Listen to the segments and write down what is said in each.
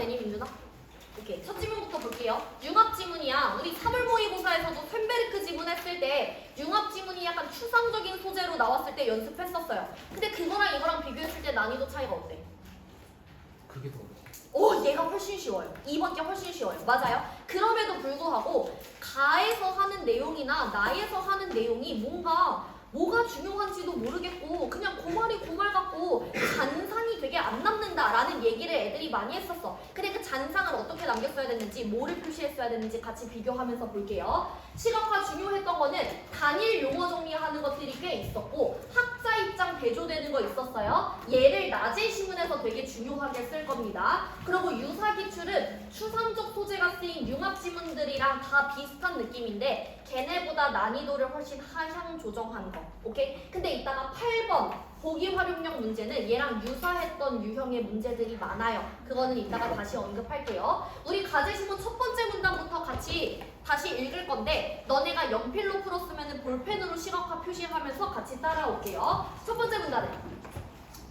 되니 민준아? 오케이. 첫 지문부터 볼게요. 융합 지문이야. 우리 3월 모의고사에서도 쇤베르크 지문 했을 때 융합 지문이 약간 추상적인 소재로 나왔을 때 연습했었어요. 근데 그거랑 이거랑 비교했을 때 난이도 차이가 어때? 그게 더 어렵지. 오, 얘가 훨씬 쉬워요. 이번 게 훨씬 쉬워요. 맞아요. 그럼에도 불구하고 가에서 하는 내용이나 나에서 하는 내용이 뭐가 중요한지도 모르겠고 그냥 고말이 고말 같고 잔상이 되게 안 남는다라는 얘기를 애들이 많이 했었어. 근데 그 잔상을 어떻게 남겼어야 됐는지, 뭐를 표시했어야 됐는지 같이 비교하면서 볼게요. 시각화 중요했던 거는 단일 용어 정리하는 것들이 꽤 있었고 학자 입장 대조되는 거 있었어요. 얘를 낮의 시문에서 되게 중요하게 쓸 겁니다. 그리고 유사 기출은 추상적 소재가 쓰인 융합 지문들이랑 다 비슷한 느낌인데 걔네보다 난이도를 훨씬 하향 조정한 거. 오케이? 근데 이따가 8번 보기 활용력 문제는 얘랑 유사했던 유형의 문제들이 많아요. 그거는 이따가 다시 언급할게요. 우리 가제시문 첫 번째 문단부터 같이 다시 읽을 건데 너네가 연필로 풀었으면 볼펜으로 시각화 표시하면서 같이 따라올게요. 첫 번째 문단은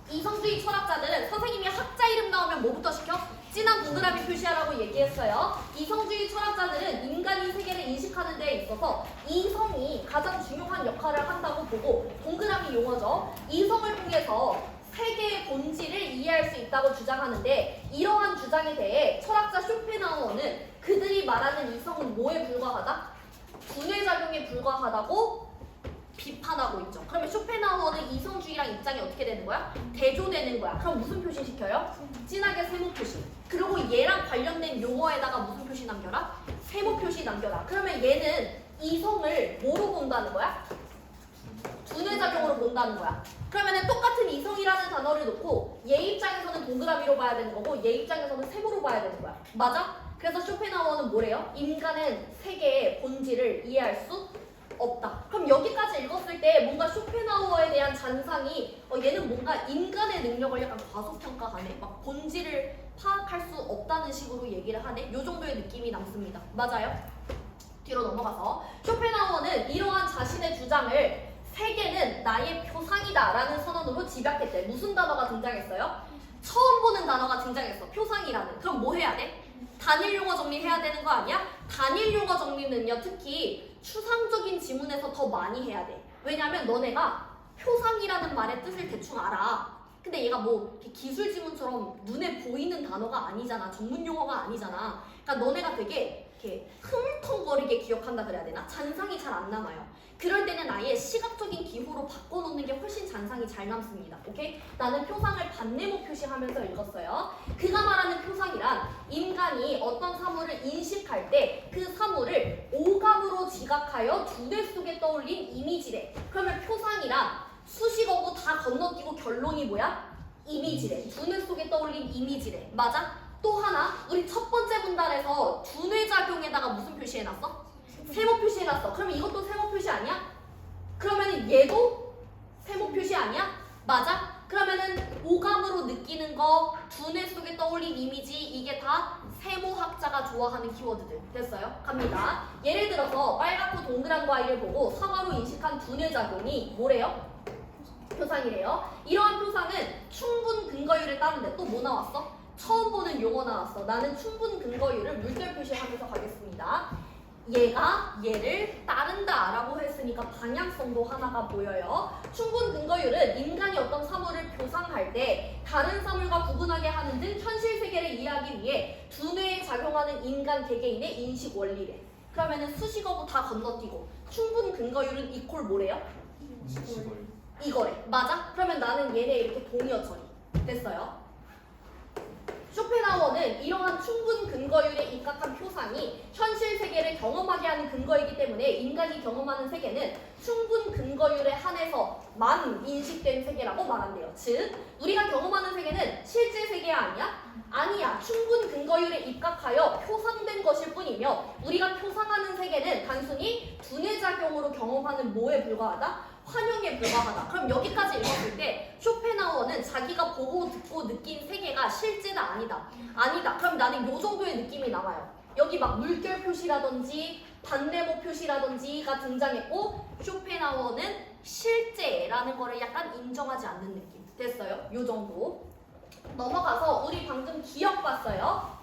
이성주의 철학자들은 선생님이 학자 이름 나오면 뭐부터 시켜? 진한 동그라미 표시하라고 얘기했어요. 이성주의 철학자들은 인간이 세계를 인식하는 데 있어서 이성이 가장 중요한 역할을 한다고 보고 동그라미 용어죠. 이성을 통해서 세계의 본질을 이해할 수 있다고 주장하는데 이러한 주장에 대해 철학자 쇼펜하우어는 그들이 말하는 이성은 뭐에 불과하다? 분해작용에 불과하다고 비판하고 있죠. 그러면 쇼펜하우어는 이성주의랑 입장이 어떻게 되는 거야? 대조되는 거야. 그럼 무슨 표시 시켜요? 진하게 세모 표시. 그리고 얘랑 관련된 용어에다가 무슨 표시 남겨라? 세모 표시 남겨라. 그러면 얘는 이성을 뭐로 본다는 거야? 분해작용으로 본다는 거야. 그러면 똑같은 이성이라는 단어를 놓고 얘 입장에서는 동그라미로 봐야 되는 거고 얘 입장에서는 세모로 봐야 되는 거야. 맞아? 그래서 쇼펜하우어는 뭐래요? 인간은 세계의 본질을 이해할 수 없다. 그럼 여기까지 읽었을 때 뭔가 쇼펜하우어에 대한 잔상이 얘는 뭔가 인간의 능력을 약간 과소평가하네. 막 본질을 파악할 수 없다는 식으로 얘기를 하네. 요 정도의 느낌이 남습니다. 맞아요? 뒤로 넘어가서 쇼펜하우어는 이러한 자신의 주장을 세계는 나의 표상이다 라는 선언으로 집약했대. 무슨 단어가 등장했어요? 처음 보는 단어가 등장했어. 표상이라는. 그럼 뭐 해야 돼? 단일 용어 정리해야 되는 거 아니야? 단일 용어 정리는요 특히 추상적인 지문에서 더 많이 해야 돼. 왜냐면 너네가 표상이라는 말의 뜻을 대충 알아. 근데 얘가 뭐 이렇게 기술 지문처럼 눈에 보이는 단어가 아니잖아. 전문 용어가 아니잖아. 그러니까 너네가 되게 이렇게 흐물텅거리게 기억한다 그래야 되나? 잔상이 잘 안 남아요. 그럴 때는 아예 시각적인 기호로 바꿔놓는 게 훨씬 잔상이 잘 남습니다. 오케이? 나는 표상을 반네모 표시하면서 읽었어요. 그가 말하는 표상이란 인간이 어떤 사물을 인식할 때 그 사물을 오감으로 지각하여 두뇌 속에 떠올린 이미지래. 그러면 표상이란 수식어고 다 건너뛰고 결론이 뭐야? 이미지래. 두뇌 속에 떠올린 이미지래. 맞아? 또 하나, 우리 첫 번째 문단에서 두뇌작용에다가 무슨 표시해놨어? 세모 표시해놨어. 그러면 이것도 세모 표시 아니야? 그러면은 얘도 세모 표시 아니야? 맞아? 그러면은 오감으로 느끼는 거, 두뇌 속에 떠올린 이미지, 이게 다 세모학자가 좋아하는 키워드들. 됐어요? 갑니다. 예를 들어서 빨갛고 동그란 과일을 보고 사과로 인식한 두뇌작용이 뭐래요? 표상이래요. 이러한 표상은 충분 근거율을 따는데 또 뭐 나왔어? 처음 보는 용어 나왔어. 나는 충분 근거율을 물결 표시하면서 가겠습니다. 얘가 얘를 따른다 라고 했으니까 방향성도 하나가 보여요. 충분 근거율은 인간이 어떤 사물을 표상할 때 다른 사물과 구분하게 하는 등 현실 세계를 이해하기 위해 두뇌에 작용하는 인간 개개인의 인식 원리래. 그러면은 수식어고 다 건너뛰고 충분 근거율은 이퀄 뭐래요? 이거래. 맞아? 그러면 나는 얘네 이렇게 동의어 처리. 됐어요? 쇼펜하우어는 이러한 충분 근거율에 입각한 표상이 현실 세계를 경험하게 하는 근거이기 때문에 인간이 경험하는 세계는 충분 근거율에 한해서만 인식된 세계라고 말한대요. 즉, 우리가 경험하는 세계는 실제 세계 아니야? 아니야. 충분 근거율에 입각하여 표상된 것일 뿐이며 우리가 표상하는 세계는 단순히 두뇌작용으로 경험하는 뭐에 불과하다? 환영에 불과하다. 그럼 여기까지 읽었을 때 쇼펜하우어는 자기가 보고 듣고 느낀 세계가 실제는 아니다. 아니다. 그럼 나는 요 정도의 느낌이 남아요. 여기 막 물결 표시라든지 반네모 표시라든지가 등장했고 쇼펜하우어는 실제라는 거를 약간 인정하지 않는 느낌. 됐어요? 요 정도. 넘어가서 우리 방금 기억 봤어요.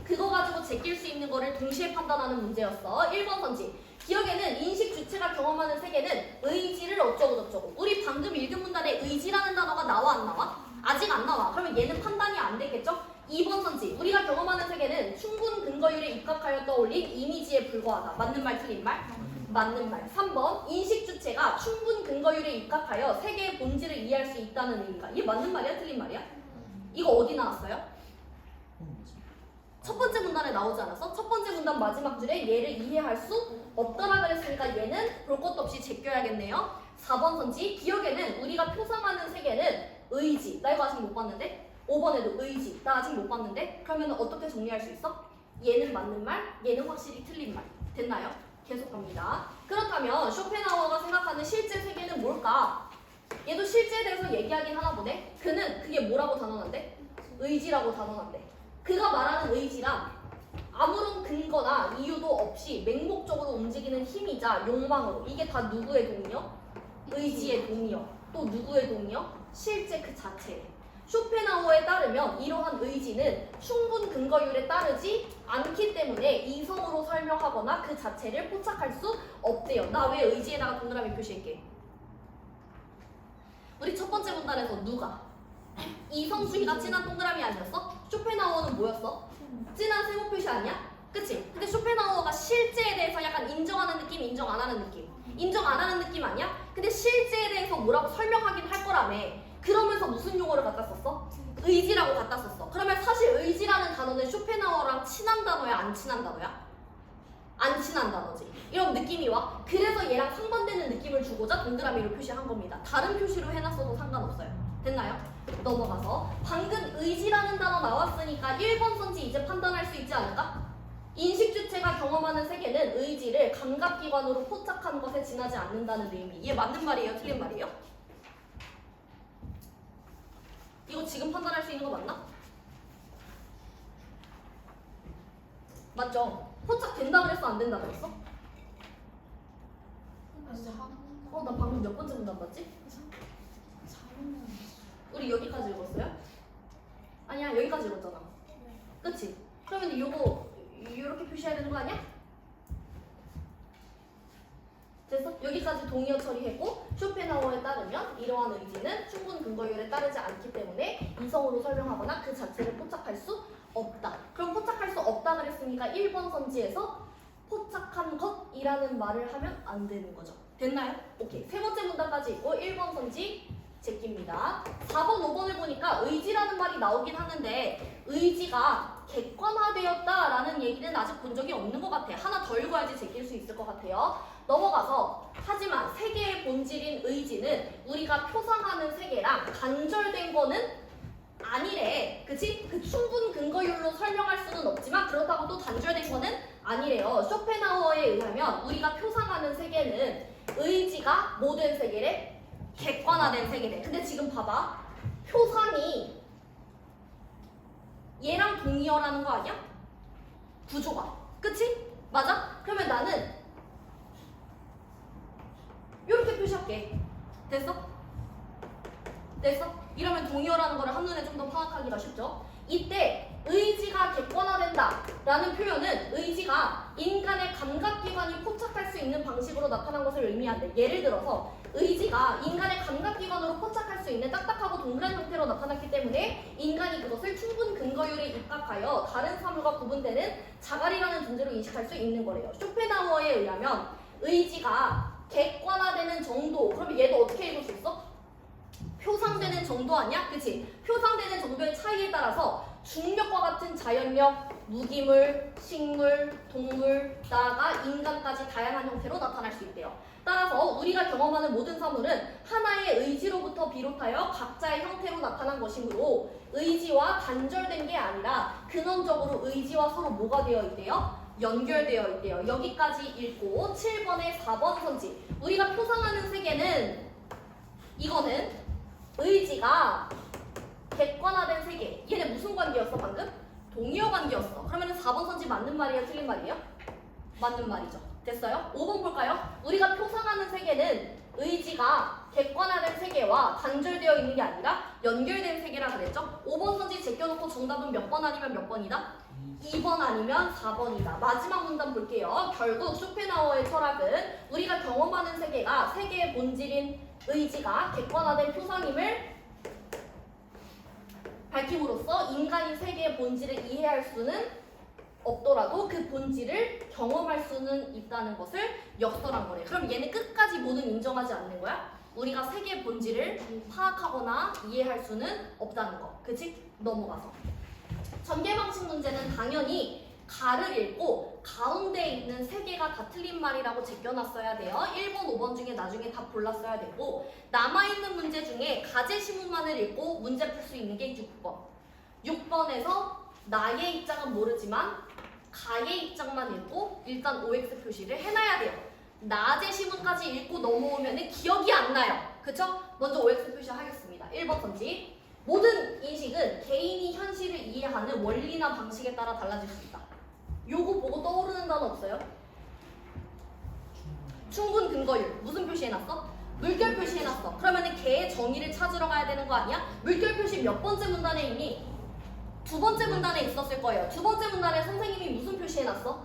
그거 가지고 제낄 수 있는 거를 동시에 판단하는 문제였어. 1번 선지. 기억에는 인식 주체가 경험하는 세계는 의지를 어쩌고 저쩌고. 우리 방금 읽은 문단에 의지라는 단어가 나와 안 나와? 아직 안 나와. 그러면 얘는 판단이 안 되겠죠? 2번 선지. 우리가 경험하는 세계는 충분 근거율에 입각하여 떠올린 이미지에 불과하다. 맞는 말 틀린 말? 맞는 말. 3번. 인식 주체가 충분 근거율에 입각하여 세계의 본질을 이해할 수 있다는 의미가. 이게 맞는 말이야? 틀린 말이야? 이거 어디 나왔어요? 첫 번째 문단에 나오지 않았어? 첫 번째 문단 마지막 줄에 얘를 이해할 수 없다라 그랬으니까 얘는 볼 것도 없이 제껴야겠네요. 4번 선지. 기억에는 우리가 표상하는 세계는 의지. 나 이거 아직 못 봤는데? 5번에도 의지. 나 아직 못 봤는데? 그러면 어떻게 정리할 수 있어? 얘는 맞는 말, 얘는 확실히 틀린 말. 됐나요? 계속 갑니다. 그렇다면 쇼펜하우어가 생각하는 실제 세계는 뭘까? 얘도 실제에 대해서 얘기하긴 하나 보네. 그는 그게 뭐라고 단언한대? 의지라고 단언한대. 그가 말하는 의지란 아무런 근거나 이유도 없이 맹목적으로 움직이는 힘이자 욕망으로. 이게 다 누구의 동의요? 의지의 동의요. 또 누구의 동의요? 실제 그 자체. 쇼펜하우어에 따르면 이러한 의지는 충분 근거율에 따르지 않기 때문에 이성으로 설명하거나 그 자체를 포착할 수 없대요. 나 왜 의지에다가 동그라미 표시할게? 우리 첫 번째 문단에서 누가? 이성주의가 진한 동그라미 아니었어? 쇼펜하우어는 뭐였어? 진한 세모 표시 아니야? 그치? 근데 쇼펜하우어가 실제에 대해서 약간 인정하는 느낌, 인정 안 하는 느낌. 인정 안 하는 느낌 아니야? 근데 실제에 대해서 뭐라고 설명하긴 할 거라며. 그러면서 무슨 용어를 갖다 썼어? 의지라고 갖다 썼어. 그러면 사실 의지라는 단어는 쇼펜하우어랑 친한 단어야, 안 친한 단어야? 안 친한 단어지. 이런 느낌이 와. 그래서 얘랑 상반되는 느낌을 주고자 동그라미로 표시한 겁니다. 다른 표시로 해놨어도 상관없어요. 됐나요? 넘어가서 방금 의지라는 단어 나왔으니까 1번 선지 이제 판단할 수 있지 않을까? 인식 주체가 경험하는 세계는 의지를 감각기관으로 포착한 것에 지나지 않는다는 의미. 이게 맞는 말이에요? 틀린 말이에요? 이거 지금 판단할 수 있는 거 맞나? 맞죠? 포착된다 그랬어? 안 된다 그랬어? 나 방금 몇 번째 문단 봤지? 우리 여기까지 읽었어요? 아니야, 여기까지 읽었잖아. 그치? 그러면 이거 이렇게 표시해야 되는 거 아니야? 됐어? 여기까지 동의어 처리했고 쇼펜하우어에 따르면 이러한 의지는 충분 근거율에 따르지 않기 때문에 이성으로 설명하거나 그 자체를 포착할 수 없다. 그럼 포착할 수 없다 그랬으니까 1번 선지에서 포착한 것이라는 말을 하면 안 되는 거죠. 됐나요? 오케이. 세 번째 문단까지 있고 1번 선지 제끼입니다. 4번, 5번을 보니까 의지라는 말이 나오긴 하는데 의지가 객관화되었다라는 얘기는 아직 본 적이 없는 것 같아요. 하나 더 읽어야지 제낄 수 있을 것 같아요. 넘어가서 하지만 세계의 본질인 의지는 우리가 표상하는 세계랑 간절된 거는 아니래. 그치? 그 충분 근거율로 설명할 수는 없지만 그렇다고 또 단절된 거는 아니래요. 쇼펜하우어에 의하면 우리가 표상하는 세계는 의지가 뭐 된 세계래? 객관화된 세계래. 근데 지금 봐봐. 표상이 얘랑 동의어라는 거 아니야? 구조가. 그치? 맞아? 그러면 나는 이렇게 표시할게. 됐어? 됐어? 이러면 동의어라는 거를 한눈에 좀 더 파악하기가 쉽죠? 이때 의지가 객관화된다 라는 표현은 의지가 인간의 감각기관이 포착할 수 있는 방식으로 나타난 것을 의미한대. 예를 들어서 의지가 인간의 감각기관으로 포착할 수 있는 딱딱하고 동그란 형태로 나타났기 때문에 인간이 그것을 충분 근거율에 입각하여 다른 사물과 구분되는 자갈이라는 존재로 인식할 수 있는 거래요. 쇼펜하우어에 의하면 의지가 객관화되는 정도, 그러면 얘도 어떻게 읽을 수 있어? 표상되는 정도 아니야? 그치? 표상되는 정도의 차이에 따라서 중력과 같은 자연력, 무기물, 식물, 동물, 나아가 인간까지 다양한 형태로 나타날 수 있대요. 따라서 우리가 경험하는 모든 사물은 하나의 의지로부터 비롯하여 각자의 형태로 나타난 것이므로 의지와 단절된 게 아니라 근원적으로 의지와 서로 뭐가 되어 있대요? 연결되어 있대요. 여기까지 읽고 7번에 4번 선지. 우리가 표상하는 세계는 이거는 의지가 객관화된 세계. 얘네 무슨 관계였어 방금? 동의어 관계였어. 그러면 4번 선지 맞는 말이에요? 틀린 말이에요? 맞는 말이죠. 됐어요? 5번 볼까요? 우리가 표상하는 세계는 의지가 객관화된 세계와 단절되어 있는 게 아니라 연결된 세계라 그랬죠? 5번 선지 제껴놓고 정답은 몇 번 아니면 몇 번이다? 2번 아니면 4번이다. 마지막 문단 볼게요. 결국 쇼펜하우어의 철학은 우리가 경험하는 세계가 세계의 본질인 의지가 객관화된 표상임을 밝힘으로써 인간이 세계의 본질을 이해할 수는 없더라도 그 본질을 경험할 수는 있다는 것을 역설한 거래. 그럼 얘는 끝까지 뭐는 인정하지 않는 거야? 우리가 세계의 본질을 파악하거나 이해할 수는 없다는 거. 그치? 넘어가서. 전개 방식 문제는 당연히 가를 읽고 가운데에 있는 세 개가 다 틀린 말이라고 제껴놨어야 돼요. 1번, 5번 중에 나중에 다 골랐어야 되고 남아있는 문제 중에 가제 시문만을 읽고 문제 풀 수 있는 게 6번. 6번에서 나의 입장은 모르지만 가의 입장만 읽고 일단 OX 표시를 해놔야 돼요. 나제 시문까지 읽고 넘어오면 기억이 안 나요. 그쵸? 먼저 OX 표시 하겠습니다. 1번 선지. 모든 인식은 개인이 현실을 이해하는 원리나 방식에 따라 달라질 수 있다. 요거 보고 떠오르는 단어 없어요? 충분 근거율. 무슨 표시해놨어? 물결 표시해놨어. 그러면은 걔의 정의를 찾으러 가야 되는 거 아니야? 물결 표시 몇 번째 문단에 있니? 두 번째 문단에 있었을 거예요. 두 번째 문단에 선생님이 무슨 표시해놨어?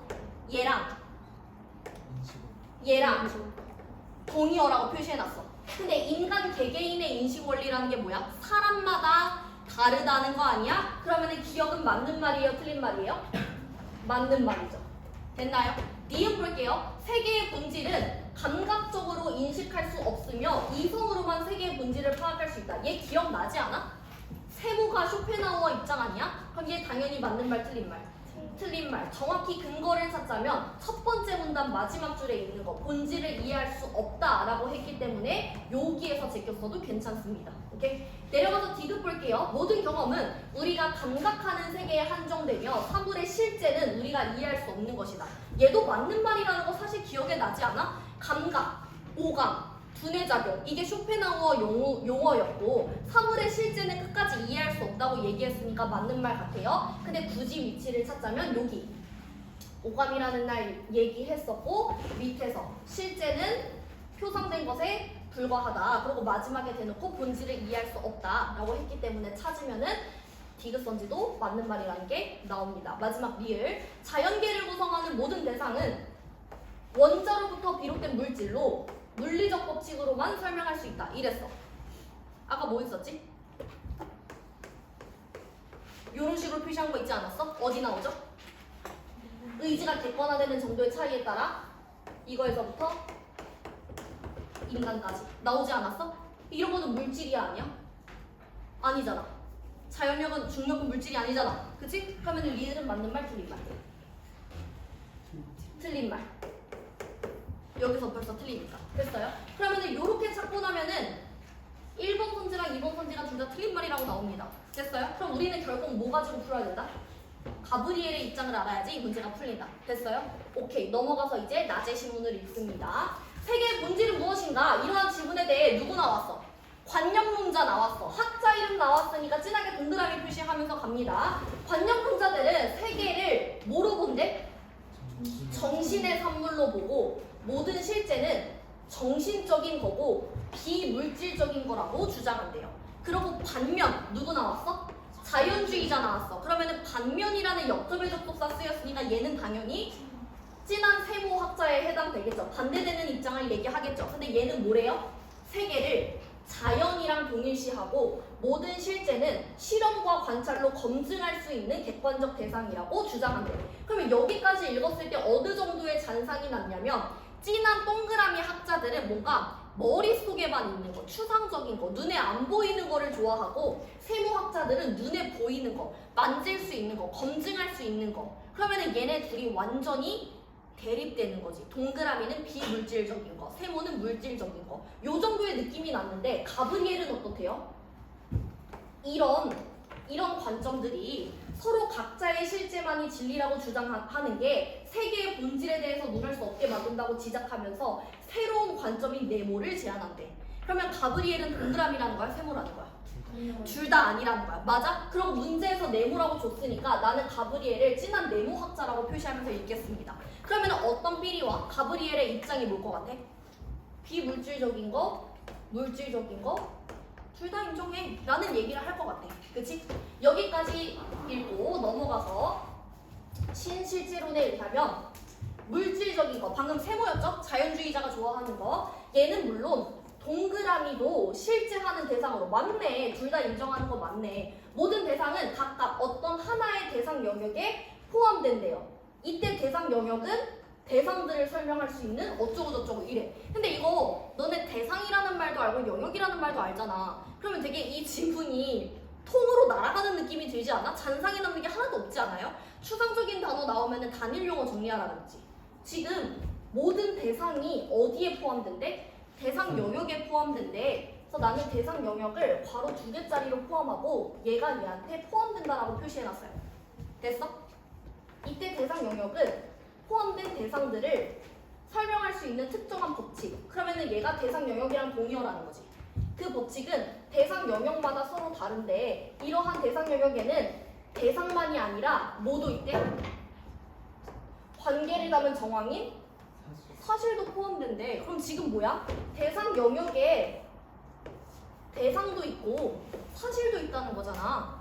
얘랑 동의어라고 표시해놨어. 근데 인간 개개인의 인식 원리라는 게 뭐야? 사람마다 다르다는 거 아니야? 그러면은 기억은 맞는 말이에요? 틀린 말이에요? 맞는 말이죠. 됐나요? 니은 볼게요. 세계의 본질은 감각적으로 인식할 수 없으며 이성으로만 세계의 본질을 파악할 수 있다. 얘 기억나지 않아? 세모가 쇼펜하우어 입장 아니야? 그럼 얘 당연히 맞는 말, 틀린 말. 틀린 말. 정확히 근거를 찾자면 첫 번째 문단 마지막 줄에 있는 거 본질을 이해할 수 없다라고 했기 때문에 여기에서 제꼈어도 괜찮습니다. 오케이? 내려가서 디귿 볼게요. 모든 경험은 우리가 감각하는 세계에 한정되며 사물의 실제는 우리가 이해할 수 없는 것이다. 얘도 맞는 말이라는 거 사실 기억에 나지 않아? 감각, 오감, 두뇌작용 이게 쇼펜하우어 용어였고 사물의 실제는 끝까지 이해할 수 없다고 얘기했으니까 맞는 말 같아요. 근데 굳이 위치를 찾자면 여기 오감이라는 날 얘기했었고 밑에서 실제는 표상된 것에 불과하다. 그리고 마지막에 대놓고 본질을 이해할 수 없다라고 했기 때문에 찾으면은 디귿선지도 맞는 말이라는 게 나옵니다. 마지막 리을 자연계를 구성하는 모든 대상은 원자로부터 비롯된 물질로 물리적 법칙으로만 설명할 수 있다. 이랬어. 아까 뭐 있었지? 이런 식으로 표시한 거 있지 않았어? 어디 나오죠? 의지가 객관화되는 정도의 차이에 따라 이거에서부터 인간까지 나오지 않았어? 이런 거는 물질이 아니야? 아니잖아. 자연력은 중력은 물질이 아니잖아. 그치? 그러면 리을은 맞는 말, 틀린 말. 틀린 말. 여기서 벌써 틀리니까. 됐어요? 그러면은 이렇게 찾고 나면은 1번 선지랑 2번 선지가 둘 다 틀린 말이라고 나옵니다. 됐어요? 그럼 우리는 결국 뭐 가지고 풀어야 된다? 가브리엘의 입장을 알아야지 이 문제가 풀린다. 됐어요? 오케이. 넘어가서 이제 낮의 시문을 읽습니다. 세계의 본질은 무엇인가? 이러한 질문에 대해 누구 나왔어? 관념론자 나왔어. 학자 이름 나왔으니까 진하게 동그라미 표시하면서 갑니다. 관념론자들은 세계를 뭐로 본대? 정신의 산물로 보고 모든 실제는 정신적인 거고 비물질적인 거라고 주장한대요. 그리고 반면 누구 나왔어? 자연주의자 나왔어. 그러면은 반면이라는 역접의 접속사 쓰였으니까 얘는 당연히 진한 세모학자에 해당되겠죠. 반대되는 입장을 얘기하겠죠. 근데 얘는 뭐래요? 세계를 자연이랑 동일시하고 모든 실제는 실험과 관찰로 검증할 수 있는 객관적 대상이라고 주장한대요. 그러면 여기까지 읽었을 때 어느 정도의 잔상이 났냐면 진한 동그라미 학자들은 뭔가 머릿속에만 있는 거, 추상적인 거, 눈에 안 보이는 거를 좋아하고 세모학자들은 눈에 보이는 거, 만질 수 있는 거, 검증할 수 있는 거. 그러면 얘네 둘이 완전히 대립되는 거지. 동그라미는 비물질적인 거, 세모는 물질적인 거. 요 정도의 느낌이 났는데 가브리엘은 어떻대요? 이런 관점들이 서로 각자의 실제만이 진리라고 주장하는 게 세계의 본질에 대해서 논할 수 없게 만든다고 지적하면서 새로운 관점인 네모를 제안한대. 그러면 가브리엘은 동그라미라는 거야? 세모라는 거야? 둘 다 아니라는 거야. 맞아? 그럼 문제에서 네모라고 줬으니까 나는 가브리엘을 진한 네모학자라고 표시하면서 읽겠습니다. 그러면 어떤 삐리와 가브리엘의 입장이 뭘 것 같아? 비물질적인 거, 물질적인 거 둘 다 인정해 라는 얘기를 할 것 같아. 그치? 여기까지 읽고 넘어가서 신실제론에 의하면 물질적인 거, 방금 세모였죠? 자연주의자가 좋아하는 거. 얘는 물론 동그라미도 실제하는 대상으로 맞네. 둘 다 인정하는 거 맞네. 모든 대상은 각각 어떤 하나의 대상 영역에 포함된대요. 이때 대상 영역은 대상들을 설명할 수 있는 어쩌고저쩌고 이래. 근데 이거 너네 대상이라는 말도 알고 영역이라는 말도 알잖아. 그러면 되게 이 지문이 통으로 날아가는 느낌이 들지 않아? 잔상이 남는 게 하나도 없지 않아요? 추상적인 단어 나오면 단일 용어 정리하라는지. 지금 모든 대상이 어디에 포함된대? 대상 영역에 포함된대. 그래서 나는 대상 영역을 괄호 2개짜리로 포함하고 얘가 얘한테 포함된다라고 표시해놨어요. 됐어? 이때 대상 영역은 포함된 대상들을 설명할 수 있는 특정한 법칙. 그러면은 얘가 대상 영역이랑 동의어라는 거지. 그 법칙은 대상 영역마다 서로 다른데 이러한 대상 영역에는 대상만이 아니라 뭐도 있대? 관계를 담은 정황인 사실도 포함된대. 그럼 지금 뭐야? 대상 영역에 대상도 있고 사실도 있다는 거잖아.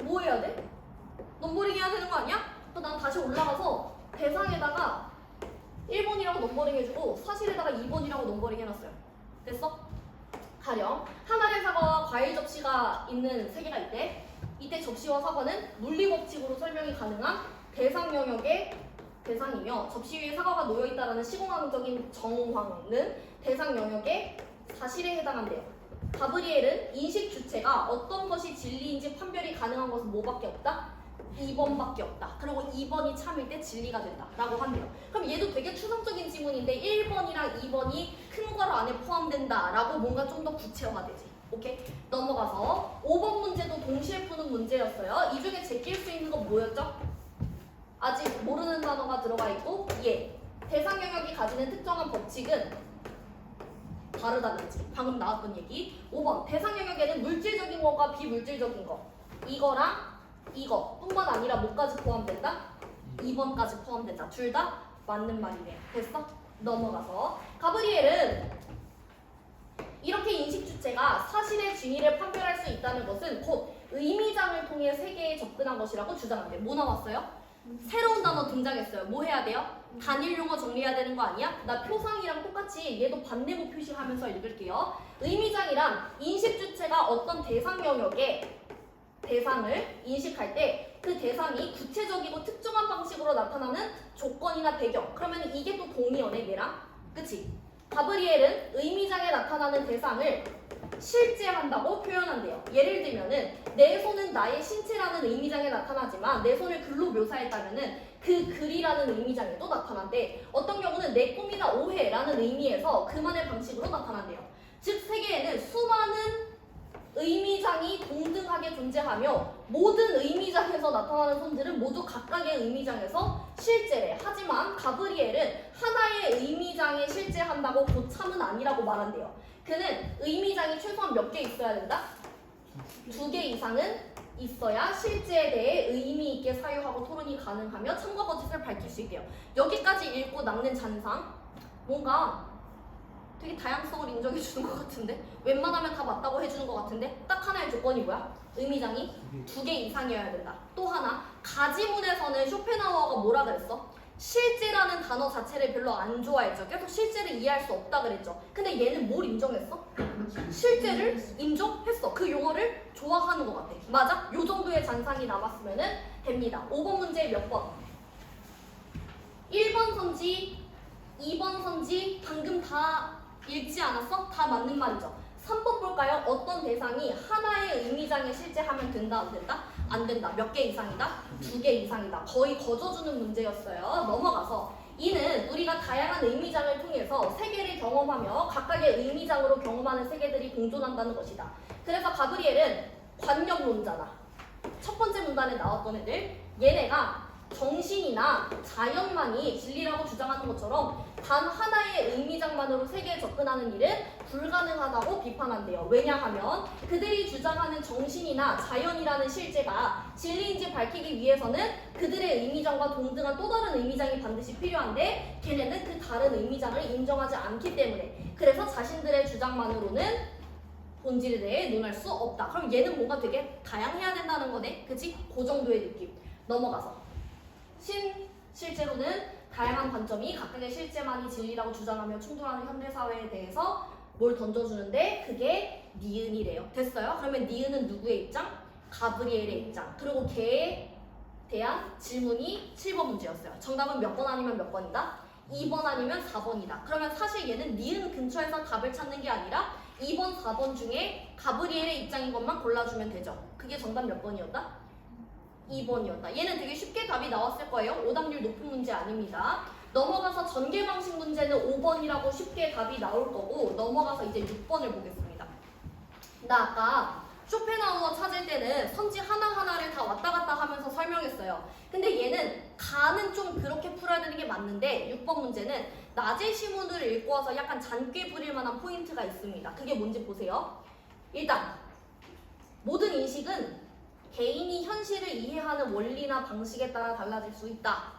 뭐 해야 돼? 넘버링 해야 되는 거 아니야? 그럼 난 다시 올라가서 대상에다가 1번이라고 넘버링 해주고 사실에다가 2번이라고 넘버링 해놨어요. 됐어? 가령 한 알의 사과와 과일 접시가 있는 세 개가 있대. 이때 접시와 사과는 물리법칙으로 설명이 가능한 대상 영역의 대상이며 접시 위에 사과가 놓여있다라는 시공학적인 정황은 대상 영역의 사실에 해당한대요. 가브리엘은 인식 주체가 어떤 것이 진리인지 판별이 가능한 것은 뭐밖에 없다? 2번밖에 없다. 그리고 2번이 참일 때 진리가 된다 라고 한대요. 그럼 얘도 되게 추상적인 지문인데 1번이랑 2번이 큰 괄호 안에 포함된다 라고 뭔가 좀 더 구체화되지. 오케이? 넘어가서 5번 문제도 동시에 푸는 문제였어요. 이 중에 제낄 수 있는 건 뭐였죠? 아직 모르는 단어가 들어가 있고 예. 대상 영역이 가지는 특정한 법칙은 다르다든지 방금 나왔던 얘기. 5번 대상 영역에는 물질적인 거과 비물질적인 거 이거랑 이거 뿐만 아니라 뭐까지 포함된다? 2번까지 포함된다. 둘 다 맞는 말이네. 됐어? 넘어가서 가브리엘은 이렇게 인식 주체가 사실의 진위를 판별할 수 있다는 것은 곧 의미장을 통해 세계에 접근한 것이라고 주장한대. 뭐 나왔어요? 새로운 단어 등장했어요. 뭐 해야 돼요? 단일 용어 정리해야 되는 거 아니야? 나 표상이랑 똑같이 얘도 반대모 표시하면서 읽을게요. 의미장이란 인식 주체가 어떤 대상 영역에 대상을 인식할 때 그 대상이 구체적이고 특정한 방식으로 나타나는 조건이나 배경. 그러면 이게 또 동의어네 얘랑. 그치? 가브리엘은 의미장에 나타나는 대상을 실제한다고 표현한대요. 예를 들면은 내 손은 나의 신체라는 의미장에 나타나지만 내 손을 글로 묘사했다면은 그 글이라는 의미장에도 나타난대. 어떤 경우는 내 꿈이다 오해라는 의미에서 그만의 방식으로 나타난대요. 즉 세계에는 수많은 의미장이 동등하게 존재하며 모든 의미장에서 나타나는 손들은 모두 각각의 의미장에서 실제래. 하지만 가브리엘은 하나의 의미장에 실제한다고 고참은 아니라고 말한대요. 그는 의미장이 최소한 몇 개 있어야 된다? 2개 이상은 있어야 실제에 대해 의미 있게 사유하고 토론이 가능하며 참과 거짓을 밝힐 수 있대요. 여기까지 읽고 남는 잔상 뭔가 되게 다양성을 인정해 주는 것 같은데 웬만하면 다 맞다고 해주는 것 같은데 딱 하나의 조건이 뭐야? 의미장이 2개 이상이어야 된다. 또 하나 가지문에서는 쇼펜하우어가 뭐라 그랬어? 실제라는 단어 자체를 별로 안 좋아했죠. 계속 실제를 이해할 수 없다 그랬죠. 근데 얘는 뭘 인정했어? 실제를 인정했어. 그 용어를 좋아하는 것 같아. 맞아? 요 정도의 잔상이 남았으면 됩니다. 5번 문제 몇 번? 1번 선지, 2번 선지 방금 다 읽지 않았어? 다 맞는 말이죠. 3번 볼까요? 어떤 대상이 하나의 의미장에 실제하면 된다 안 된다? 안 된다. 몇 개 이상이다? 2개 이상이다. 거의 거저주는 문제였어요. 넘어가서 이는 우리가 다양한 의미장을 통해서 세계를 경험하며 각각의 의미장으로 경험하는 세계들이 공존한다는 것이다. 그래서 가브리엘은 관념론자다. 첫 번째 문단에 나왔던 애들 얘네가 정신이나 자연만이 진리라고 주장하는 것처럼 단 하나의 의미장만으로 세계에 접근하는 일은 불가능하다고 비판한대요. 왜냐하면 그들이 주장하는 정신이나 자연이라는 실제가 진리인지 밝히기 위해서는 그들의 의미장과 동등한 또 다른 의미장이 반드시 필요한데 걔네는 그 다른 의미장을 인정하지 않기 때문에 그래서 자신들의 주장만으로는 본질에 대해 논할 수 없다. 그럼 얘는 뭔가 되게 다양해야 된다는 거네. 그치? 그 정도의 느낌. 넘어가서 실제로는 다양한 관점이 각각의 실제만이 진리라고 주장하며 충돌하는 현대사회에 대해서 뭘 던져주는데 그게 니은이래요. 됐어요? 그러면 니은은 누구의 입장? 가브리엘의 입장. 그리고 걔에 대한 질문이 7번 문제였어요. 정답은 몇 번 아니면 몇 번이다? 2번 아니면 4번이다. 그러면 사실 얘는 니은 근처에서 답을 찾는 게 아니라 2번, 4번 중에 가브리엘의 입장인 것만 골라주면 되죠. 그게 정답 몇 번이었다? 2번이었다. 얘는 되게 쉽게 답이 나왔을 거예요. 오답률 높은 문제 아닙니다. 넘어가서 전개 방식 문제는 5번이라고 쉽게 답이 나올 거고 넘어가서 이제 6번을 보겠습니다. 나 아까 쇼펜하우어 찾을 때는 선지 하나하나를 다 왔다 갔다 하면서 설명했어요. 근데 얘는 가는 좀 그렇게 풀어야 되는 게 맞는데 6번 문제는 낮의 시문을 읽고 와서 약간 잔꾀 부릴 만한 포인트가 있습니다. 그게 뭔지 보세요. 일단 모든 인식은 개인이 현실을 이해하는 원리나 방식에 따라 달라질 수 있다.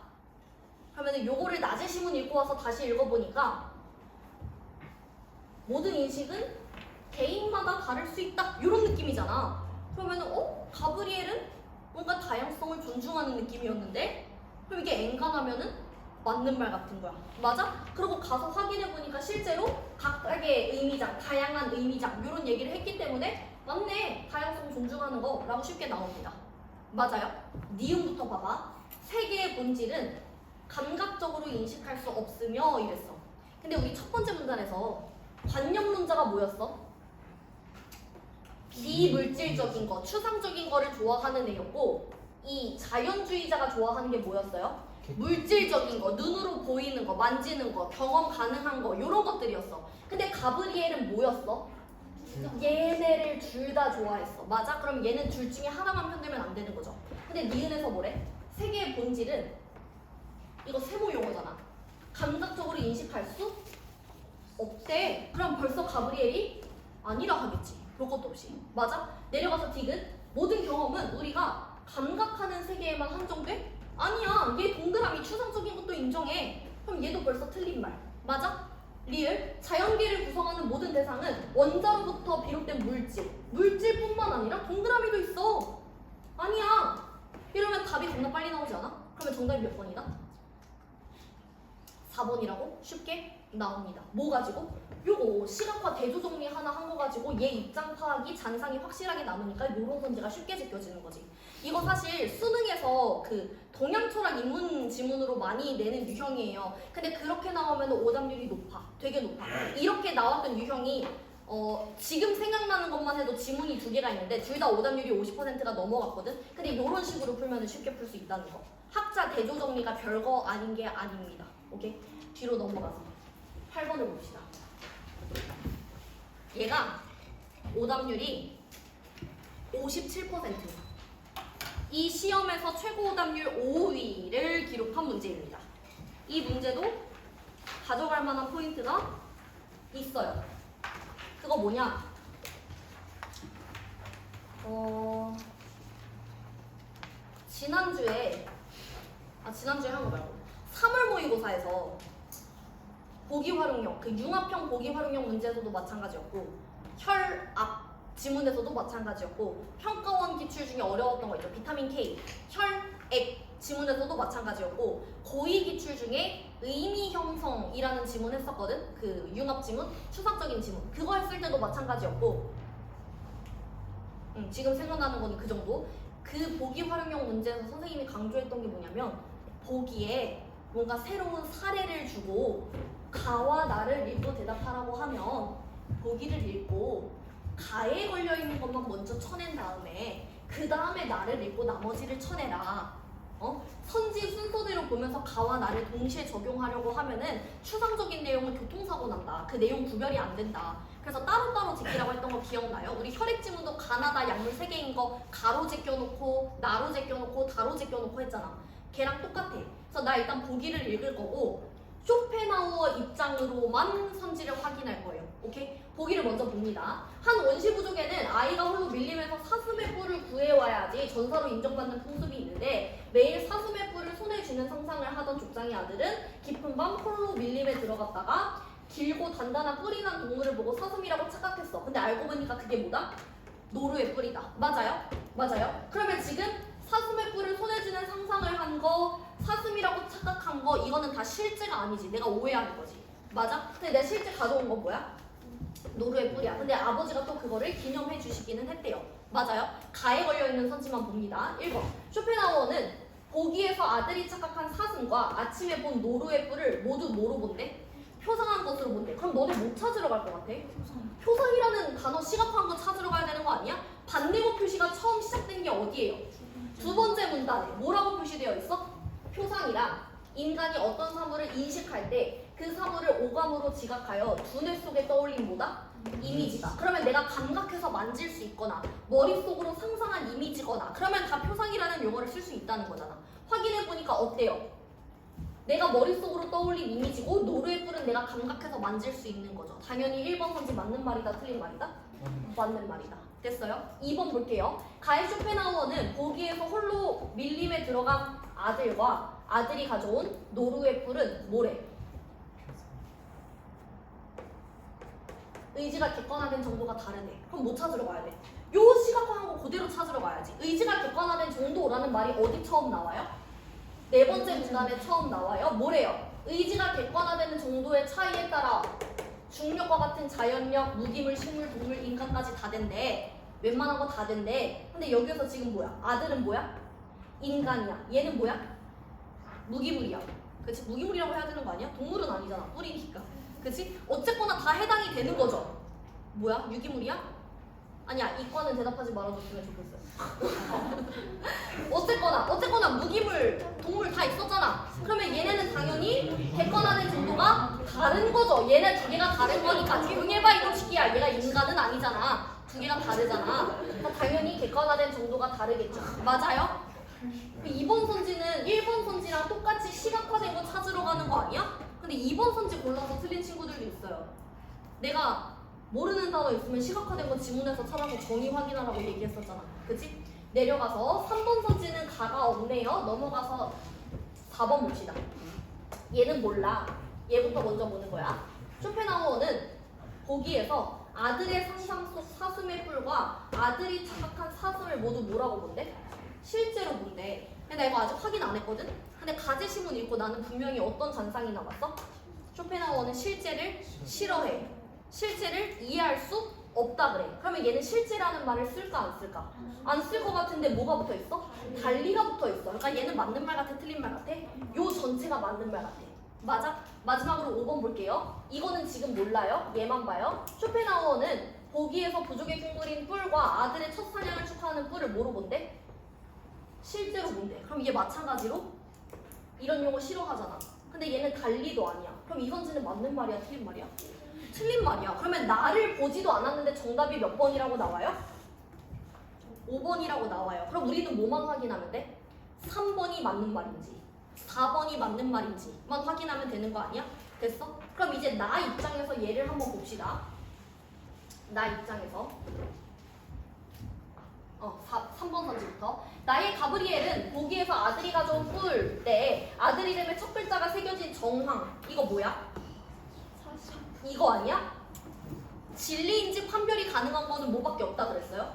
그러면 요거를 낮의 시문 읽고 와서 다시 읽어보니까 모든 인식은 개인마다 다를 수 있다 이런 느낌이잖아. 그러면은 가브리엘은 뭔가 다양성을 존중하는 느낌이었는데 그럼 이게 엔간하면은 맞는 말 같은 거야. 맞아? 그리고 가서 확인해보니까 실제로 각각의 의미장, 다양한 의미장 이런 얘기를 했기 때문에 맞네, 다양성 존중하는 거 라고 쉽게 나옵니다. 맞아요? 니은부터 봐봐. 세계의 본질은 감각적으로 인식할 수 없으며 이랬어. 근데 우리 첫 번째 문단에서 관념론자가 뭐였어? 비물질적인 거, 추상적인 거를 좋아하는 애였고 이 자연주의자가 좋아하는 게 뭐였어요? 물질적인 거, 눈으로 보이는 거, 만지는 거, 경험 가능한 거 이런 것들이었어. 근데 가브리엘은 뭐였어? 얘네를 둘 다 좋아했어. 맞아? 그럼 얘는 둘 중에 하나만 편들면 안 되는 거죠. 근데 니은에서 뭐래? 세계의 본질은 이거 세모 용어잖아. 감각적으로 인식할 수 없대. 그럼 벌써 가브리엘이 아니라 하겠지. 볼 것도 없이. 맞아? 내려가서 디귿. 모든 경험은 우리가 감각하는 세계에만 한정돼? 아니야. 얘 동그라미 추상적인 것도 인정해. 그럼 얘도 벌써 틀린 말. 맞아? 리을. 자연계를 구성하는 모든 대상은 원자로부터 비롯된 물질. 물질뿐만 아니라 동그라미도 있어. 아니야. 이러면 답이 겁나 빨리 나오지 않아? 그러면 정답이 몇 번이다? 4번이라고 쉽게 나옵니다. 뭐 가지고? 요거 시각화 대조 정리 하나 한 거 가지고 얘 입장 파악이 잔상이 확실하게 남으니까 요런 선지가 쉽게 제껴지는 거지. 이거 사실 수능에서 그 동양 철학 인문 지문으로 많이 내는 유형이에요. 근데 그렇게 나오면 오답률이 높아. 되게 높아. 이렇게 나왔던 유형이 지금 생각나는 것만 해도 지문이 2개가 있는데 둘 다 오답률이 50%가 넘어갔거든. 근데 이런 식으로 풀면 쉽게 풀 수 있다는 거. 학자 대조 정리가 별거 아닌 게 아닙니다. 오케이? 뒤로 넘어가서 8번을 봅시다. 얘가 오답률이 57%. 이 시험에서 최고 오답률 5위를 기록한 문제입니다. 이 문제도 가져갈 만한 포인트가 있어요. 그거 뭐냐? 지난주에 한 거 말고 3월 모의고사에서 보기 활용형, 그 융합형 보기 활용형 문제에서도 마찬가지였고 혈압 지문에서도 마찬가지였고 평가원 기출 중에 어려웠던 거 있죠. 비타민 K, 혈액 지문에서도 마찬가지였고 고의 기출 중에 의미 형성이라는 지문 했었거든. 그 융합 지문, 추상적인 지문 그거 했을 때도 마찬가지였고 지금 생각나는 거는 그 정도. 그 보기 활용형 문제에서 선생님이 강조했던 게 뭐냐면 보기에 뭔가 새로운 사례를 주고 가와 나를 읽고 대답하라고 하면 보기를 읽고 가에 걸려있는 것만 먼저 쳐낸 다음에 그 다음에 나를 읽고 나머지를 쳐내라. 선지 순서대로 보면서 가와 나를 동시에 적용하려고 하면은 추상적인 내용은 교통사고 난다. 그 내용 구별이 안 된다. 그래서 따로따로 제끼라고 했던 거 기억나요? 우리 혈액 지문도 가나다 약물 3개인 거 가로 제껴놓고 나로 제껴놓고 다로 제껴놓고 했잖아. 걔랑 똑같아. 그래서 나 일단 보기를 읽을 거고 쇼펜하우어 입장으로만 선지를 확인할 거예요. 오케이? 보기를 먼저 봅니다. 한 원시 부족에는 아이가 홀로 밀림에서 사슴의 뿔을 구해와야지 전사로 인정받는 풍습이 있는데 매일 사슴의 뿔을 손에 쥐는 상상을 하던 족장의 아들은 깊은 밤 홀로 밀림에 들어갔다가 길고 단단한 뿔이 난 동물을 보고 사슴이라고 착각했어. 근데 알고 보니까 그게 뭐다? 노루의 뿔이다. 맞아요? 맞아요? 그러면 지금 사슴의 뿔을 손에 쥐는 상상을 한 거 사슴이라고 착각한 거 이거는 다 실제가 아니지. 내가 오해하는 거지. 맞아? 근데 내가 실제 가져온 건 뭐야? 노루의 뿔이야. 근데 아버지가 또 그거를 기념해 주시기는 했대요. 맞아요? 가에 걸려있는 선지만 봅니다. 1번. 쇼펜하우어는 보기에서 아들이 착각한 사슴과 아침에 본 노루의 뿔을 모두 뭐로 본대? 표상한 것으로 본대. 그럼 너네 뭐 찾으러 갈 것 같아? 표상이라는 단어 시각화한 거 찾으러 가야 되는 거 아니야? 반대고 표시가 처음 시작된 게 어디예요? 두 번째 문단에 뭐라고 표시되어 있어? 표상이란 인간이 어떤 사물을 인식할 때 그 사물을 오감으로 지각하여 두뇌 속에 떠올린 뭐다? 이미지다. 그러면 내가 감각해서 만질 수 있거나 머릿속으로 상상한 이미지거나 그러면 다 표상이라는 용어를 쓸 수 있다는 거잖아. 확인해보니까 어때요? 내가 머릿속으로 떠올린 이미지고 노루의 뿔은 내가 감각해서 만질 수 있는 거죠. 당연히 1번 선지 맞는 말이다 틀린 말이다? 맞는 말이다. 됐어요? 2번 볼게요. 가에 쇼펜하우어는 보기에서 홀로 밀림에 들어간 아들과 아들이 가져온 노루의 뿔은 뭐래? 의지가 객관화된 정도가 다르네. 그럼 뭐 찾으러 가야 돼? 요 시각화한 거 그대로 찾으러 가야지. 의지가 객관화된 정도라는 말이 어디 처음 나와요? 네 번째 문단에 처음 나와요. 뭐래요? 의지가 객관화되는 정도의 차이에 따라 중력과 같은 자연력, 무기물, 식물, 동물, 인간까지 다 된대. 웬만한 거 다 된대. 근데 여기서 지금 뭐야? 아들은 뭐야? 인간이야. 얘는 뭐야? 무기물이야. 그치? 무기물이라고 해야 되는 거 아니야? 동물은 아니잖아. 뿌리니까. 그치? 어쨌거나 다 해당이 되는 거죠. 뭐야? 유기물이야? 아니야. 이과는 대답하지 말아줬으면 좋겠어요. 어쨌거나 무기물, 동물 다 있었잖아. 그러면 얘네는 당연히 객관화된 정도가 다른 거죠. 얘네 두 개가 다른 거니까 조용해봐 이놈시키야. 얘가 인간은 아니잖아. 두 개가 다르잖아. 그러니까 당연히 객관화된 정도가 다르겠죠. 맞아요? 2번 선지는 1번 선지랑 똑같이 시각화된 거 찾으러 가는 거 아니야? 근데 2번 선지 골라서 틀린 친구들도 있어요. 내가 모르는 단어 있으면 시각화된 거 지문에서 찾아서 정의 확인하라고 얘기했었잖아. 그치? 내려가서 3번 선지는 가가 없네요. 넘어가서 4번 봅시다. 얘는 몰라. 얘부터 먼저 보는 거야. 쇼펜하우어는 보기에서 아들의 상상 속 사슴의 뿔과 아들이 착각한 사슴을 모두 뭐라고 본대? 실제로 본대. 근데 나 이거 아직 확인 안 했거든? 근데 가제시문 읽고 나는 분명히 어떤 잔상이 나왔어? 쇼펜하우어는 실제를 싫어해. 실제를 이해할 수 없다 그래. 그러면 얘는 실제라는 말을 쓸까 안 쓸까? 안 쓸 것 같은데 뭐가 붙어 있어? 달리가 붙어 있어. 그러니까 얘는 맞는 말 같아 틀린 말 같아? 요 전체가 맞는 말 같아. 맞아? 마지막으로 5번 볼게요. 이거는 지금 몰라요. 얘만 봐요. 쇼펜하우어는 보기에서 부족에 둥그린 뿔과 아들의 첫 사냥을 축하하는 뿔을 뭐로 본대? 실제로 본대. 그럼 얘 마찬가지로 이런 용어 싫어하잖아. 근데 얘는 달리도 아니야. 그럼 이 선지는 맞는 말이야 틀린 말이야? 틀린 말이야. 그러면 나를 보지도 않았는데 정답이 몇 번이라고 나와요? 5번이라고 나와요. 그럼 우리는 뭐만 확인하면 돼? 3번이 맞는 말인지 4번이 맞는 말인지만 확인하면 되는 거 아니야? 됐어? 그럼 이제 나 입장에서 얘를 한번 봅시다. 나 입장에서 3번 선지부터. 나의 가브리엘은 보기에서 아들이 가져온 뿔 때 아들 이름의 첫 글자가 새겨진 정황. 이거 뭐야? 이거 아니야? 진리인지 판별이 가능한 거는 뭐밖에 없다 그랬어요?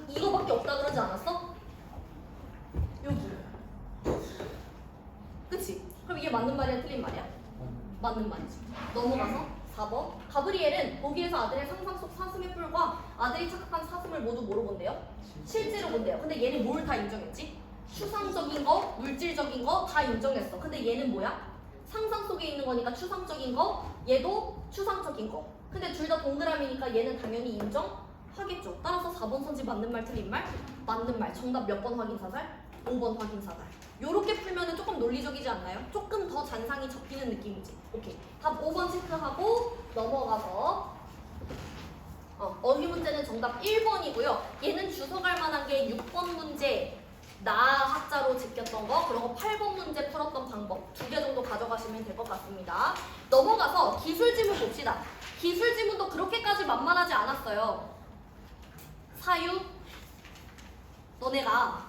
이거밖에 없다 그러지 않았어? 여기. 그치? 그럼 이게 맞는 말이야 틀린 말이야? 맞는 말이지. 넘어가서 4번. 가브리엘은 보기에서 아들의 상상 속 사슴의 뿔과 아들이 착각한 사슴을 모두 뭐로 본대요? 실제로 본대요. 근데 얘는 뭘 다 인정했지? 추상적인 거, 물질적인 거 다 인정했어. 근데 얘는 뭐야? 상상 속에 있는 거니까 추상적인 거, 얘도 추상적인 거. 근데 둘 다 동그라미니까 얘는 당연히 인정하겠죠. 따라서 4번 선지 맞는 말 틀린 말? 맞는 말. 정답 몇 번 확인 사살? 5번 확인 사살. 요렇게 풀면은 조금 논리적이지 않나요? 조금 더 잔상이 접히는 느낌이지. 오케이. 답 5번 체크하고 넘어가서 어휘 문제는 정답 1번이고요. 얘는 주워갈 만한 게 6번 문제 나 학자로 제꼈던 거, 그리고 8번 문제 풀었던 방법 2개 정도 가져가시면 될 것 같습니다. 넘어가서 기술 지문 봅시다. 기술 지문도 그렇게까지 만만하지 않았어요. 사유, 너네가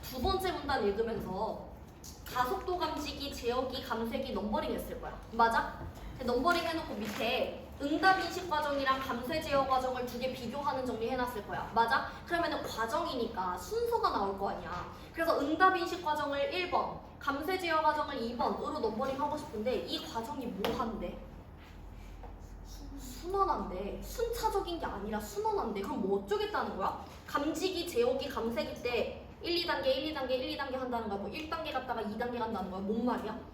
두 번째 문단 읽으면서 가속도 감지기, 제어기, 감쇄기 넘버링 했을 거야. 맞아? 넘버링 해놓고 밑에 응답 인식 과정이랑 감쇄 제어 과정을 두 개 비교하는 정리 해놨을 거야. 맞아? 그러면은 과정이니까 순서가 나올 거 아니야. 그래서 응답 인식 과정을 1번, 감쇄 제어 과정을 2번으로 넘버링 하고 싶은데 이 과정이 뭐 한대? 순원한데. 순차적인 게 아니라 순원한데. 그럼 뭐 어쩌겠다는 거야? 감지기, 제어기, 감쇄기 때 1, 2단계, 1, 2단계, 1, 2단계 한다는 거야. 뭐 1단계 갔다가 2단계 간다는 거야. 뭔 말이야?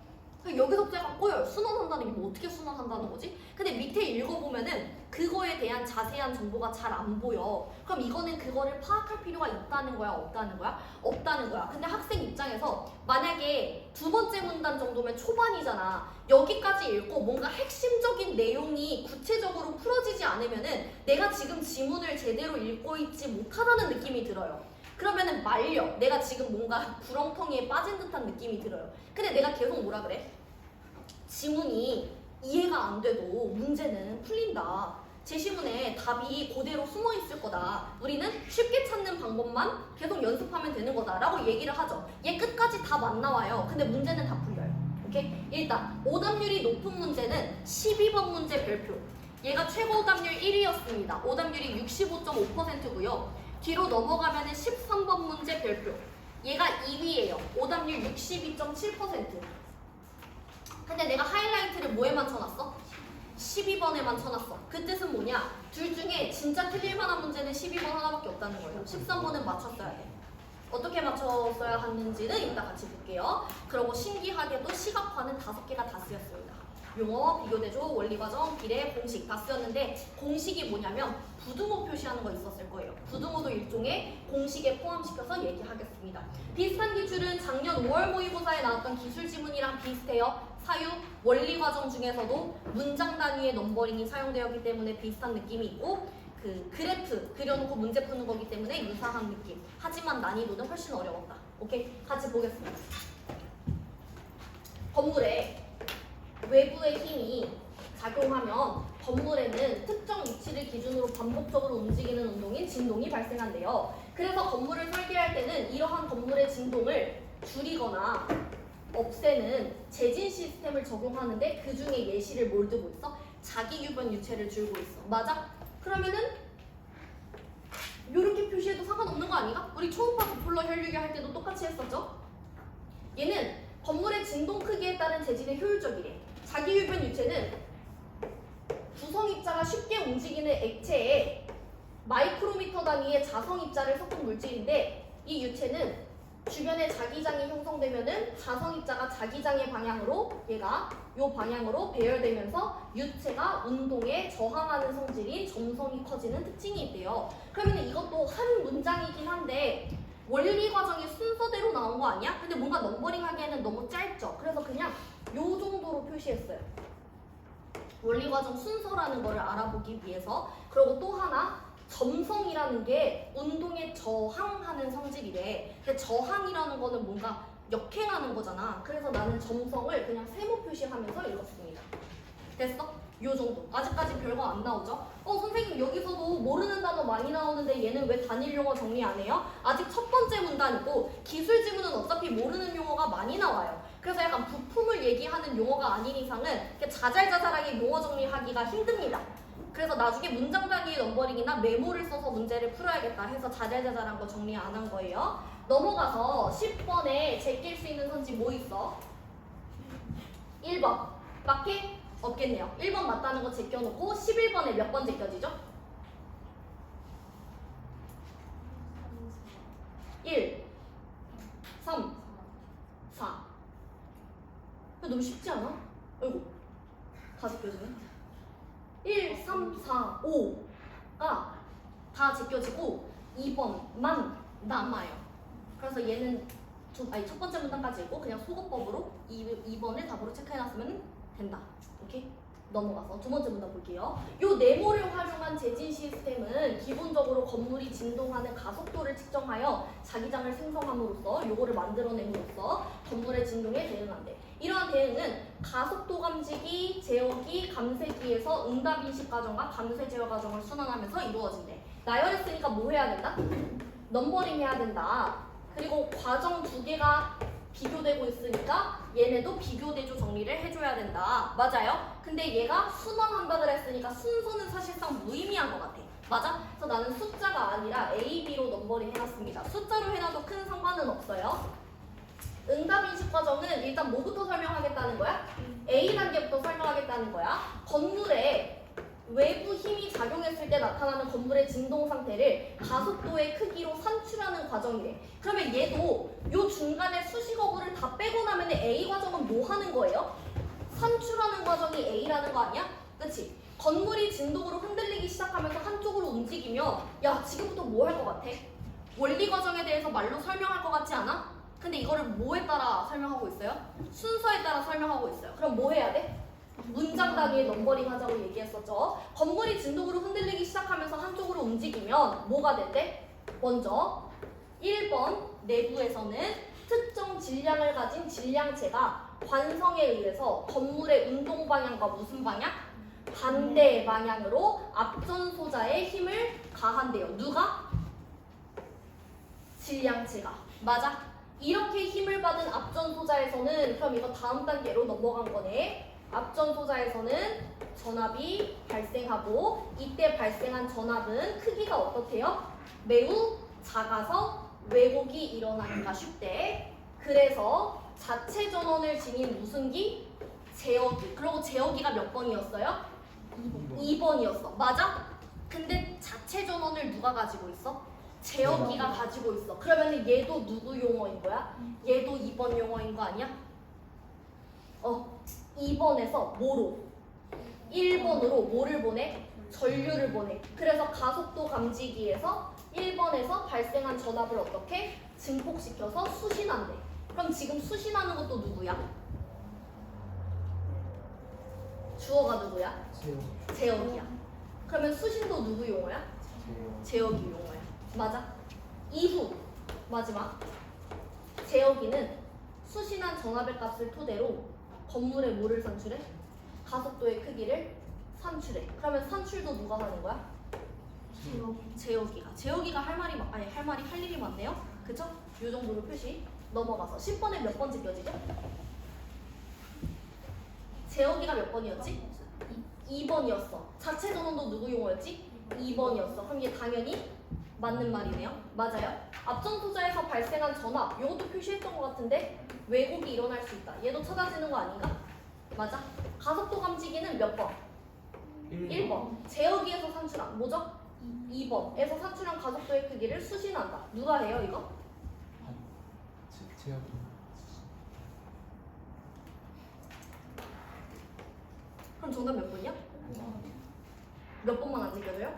여기서부터 약간 꼬여요. 순원한다는 게 뭐 어떻게 순원한다는 거지? 근데 밑에 읽어보면은 그거에 대한 자세한 정보가 잘 안 보여. 그럼 이거는 그거를 파악할 필요가 있다는 거야? 없다는 거야? 없다는 거야. 근데 학생 입장에서 만약에 두 번째 문단 정도면 초반이잖아. 여기까지 읽고 뭔가 핵심적인 내용이 구체적으로 풀어지지 않으면은 내가 지금 지문을 제대로 읽고 있지 못하다는 느낌이 들어요. 그러면은 말려. 내가 지금 뭔가 구렁텅이에 빠진 듯한 느낌이 들어요. 근데 내가 계속 뭐라 그래? 지문이 이해가 안 돼도 문제는 풀린다. 제시문에 답이 그대로 숨어 있을 거다. 우리는 쉽게 찾는 방법만 계속 연습하면 되는 거다. 라고 얘기를 하죠. 얘 끝까지 답 안 나와요. 근데 문제는 다 풀려요. 오케이? 일단 오답률이 높은 문제는 12번 문제 별표. 얘가 최고 오답률 1위였습니다. 오답률이 65.5%고요. 뒤로 넘어가면은 13번 문제 별표. 얘가 2위예요. 오답률 62.7%. 근데 내가 하이라이트를 뭐에만 쳐놨어? 12번에만 쳐놨어. 그 뜻은 뭐냐? 둘 중에 진짜 틀릴 만한 문제는 12번 하나밖에 없다는 거예요. 13번은 맞췄어야 돼. 어떻게 맞췄어야 하는지는 이따 같이 볼게요. 그리고 신기하게도 시각화는 5개가 다 쓰였습니다. 용어, 비교대조, 원리과정, 비례, 공식 다 쓰였는데 공식이 뭐냐면 부등호 표시하는 거 있었을 거예요. 부등호도 일종의 공식에 포함시켜서 얘기하겠습니다. 비슷한 기출은 작년 5월 모의고사에 나왔던 기술 지문이랑 비슷해요. 사유, 원리과정 중에서도 문장 단위의 넘버링이 사용되었기 때문에 비슷한 느낌이 있고 그 그래프 그려놓고 문제 푸는 거기 때문에 유사한 느낌. 하지만 난이도는 훨씬 어려웠다. 오케이? 같이 보겠습니다. 건물에 외부의 힘이 작용하면 건물에는 특정 위치를 기준으로 반복적으로 움직이는 운동인 진동이 발생한대요. 그래서 건물을 설계할 때는 이러한 건물의 진동을 줄이거나 없애는 재진 시스템을 적용하는데 그 중에 예시를 뭘 두고 있어? 자기 유변 유체를 줄고 있어. 맞아? 그러면은 이렇게 표시해도 상관없는 거 아닌가? 우리 초음파 도플러 혈류계 할 때도 똑같이 했었죠? 얘는 건물의 진동 크기에 따른 재진에 효율적이래. 자기 유변 유체는 구성 입자가 쉽게 움직이는 액체에 마이크로미터 단위의 자성 입자를 섞은 물질인데 이 유체는 주변에 자기장이 형성되면은 자성 입자가 자기장의 방향으로 얘가 요 방향으로 배열되면서 유체가 운동에 저항하는 성질인 점성이 커지는 특징이 있대요. 그러면 이것도 한 문장이긴 한데 원리 과정이 순서대로 나온 거 아니야? 근데 뭔가 넘버링 하기에는 너무 짧죠. 그래서 그냥 요 정도로 표시했어요. 원리 과정 순서라는 거를 알아보기 위해서. 그리고 또 하나 점성이라는 게 운동에 저항하는 성질이래. 근데 저항이라는 거는 뭔가 역행하는 거잖아. 그래서 나는 점성을 그냥 세모 표시하면서 읽었습니다. 됐어? 요 정도. 아직까지 별거 안 나오죠? 선생님 여기서도 모르는 단어 많이 나오는데 얘는 왜 단일 용어 정리 안 해요? 아직 첫 번째 문단이고 기술 지문은 어차피 모르는 용어가 많이 나와요. 그래서 약간 부품을 얘기하는 용어가 아닌 이상은 이렇게 자잘자잘하게 용어 정리하기가 힘듭니다. 그래서 나중에 문장 단위의 넘버링이나 메모를 써서 문제를 풀어야겠다 해서 자잘자잘한 거 정리 안 한 거예요. 넘어가서 10번에 제낄 수 있는 선지 뭐 있어? 1번. 맞게? 없겠네요. 1번 맞다는 거 제껴놓고 11번에 몇 번 제껴지죠? 1, 3, 4. 너무 쉽지 않아? 아이고. 다 제껴지네. 1, 3, 4, 5가 다 제껴지고 2번만 남아요. 그래서 얘는 첫 번째 문단까지 읽고 그냥 소거법으로 2번을 답으로 체크해놨으면 된다. 오케이? 넘어가서 두 번째 문단 볼게요. 요 네모를 활용한 재진 시스템은 기본적으로 건물이 진동하는 가속도를 측정하여 자기장을 생성함으로써 요거를 만들어냄으로써 건물의 진동에 대응한대. 이러한 대응은 가속도 감지기, 제어기, 감쇄기에서 응답 인식 과정과 감쇄 제어 과정을 순환하면서 이루어진대. 나열했으니까 뭐 해야 된다? 넘버링 해야 된다. 그리고 과정 두 개가 비교되고 있으니까 얘네도 비교대조 정리를 해줘야 된다. 맞아요? 근데 얘가 순환한다 그랬으니까 순서는 사실상 무의미한 것 같아. 맞아? 그래서 나는 숫자가 아니라 A, B로 넘버링 해놨습니다. 숫자로 해놔도 큰 상관은 없어요. 응답인식 과정은 일단 뭐부터 설명하겠다는 거야? A 단계부터 설명하겠다는 거야. 건물에 외부 힘이 작용했을 때 나타나는 건물의 진동 상태를 가속도의 크기로 산출하는 과정이래. 그러면 얘도 요 중간에 수식어구를 다 빼고 나면 A 과정은 뭐 하는 거예요? 산출하는 과정이 A라는 거 아니야? 그치? 건물이 진동으로 흔들리기 시작하면서 한쪽으로 움직이면 야 지금부터 뭐 할 것 같아? 원리 과정에 대해서 말로 설명할 것 같지 않아? 근데 이거를 뭐에 따라 설명하고 있어요? 순서에 따라 설명하고 있어요. 그럼 뭐 해야 돼? 문장 단위의 넘버링 하자고 얘기했었죠. 건물이 진동으로 흔들리기 시작하면서 한쪽으로 움직이면 뭐가 된대? 먼저 1번 내부에서는 특정 질량을 가진 질량체가 관성에 의해서 건물의 운동 방향과 무슨 방향? 반대 방향으로 앞전소자의 힘을 가한대요. 누가? 질량체가. 맞아? 이렇게 힘을 받은 앞전소자에서는 그럼 이거 다음 단계로 넘어간 거네. 앞전소자에서는 전압이 발생하고 이때 발생한 전압은 크기가 어떻대요? 매우 작아서 왜곡이 일어나기가 쉽대. 그래서 자체 전원을 지닌 무슨 기? 제어기. 그리고 제어기가 몇 번이었어요? 2번이었어. 맞아? 근데 자체 전원을 누가 가지고 있어? 제어기가 가지고 있어. 그러면 얘도 누구 용어인 거야? 얘도 2번 용어인 거 아니야? 2번에서 뭐로? 1번으로 뭐를 보내? 전류를 보내. 그래서 가속도 감지기에서 1번에서 발생한 전압을 어떻게? 증폭시켜서 수신한대. 그럼 지금 수신하는 것도 누구야? 주어가 누구야? 제어기야. 그러면 수신도 누구 용어야? 제어기 용어야. 맞아? 이후 마지막 제어기는 수신한 전압의 값을 토대로 건물에 뭐를 산출해? 가속도의 크기를 산출해. 그러면 산출도 누가 하는 거야? 제어기가. 제어기가 할 일이 많네요. 그쵸? 요 정도로 표시. 넘어가서 10번에 몇 번 지켜지죠? 제어기가 몇 번이었지? 2번이었어. 자체 전원도 누구 용어였지? 2번이었어. 그럼 얘 당연히 맞는 말이네요. 맞아요. 앞전소자에서 발생한 전압, 이것도 표시했던 것 같은데 왜곡이 일어날 수 있다. 얘도 찾아지는 거 아닌가? 맞아. 가속도 감지기는 몇 번? 1번. 제어기에서 산출한 뭐죠? 2번에서 산출한 가속도의 크기를 수신한다. 누가 해요 이거? 제어기. 그럼 정답 몇 번이야? 몇 번만 안 지켜줘요?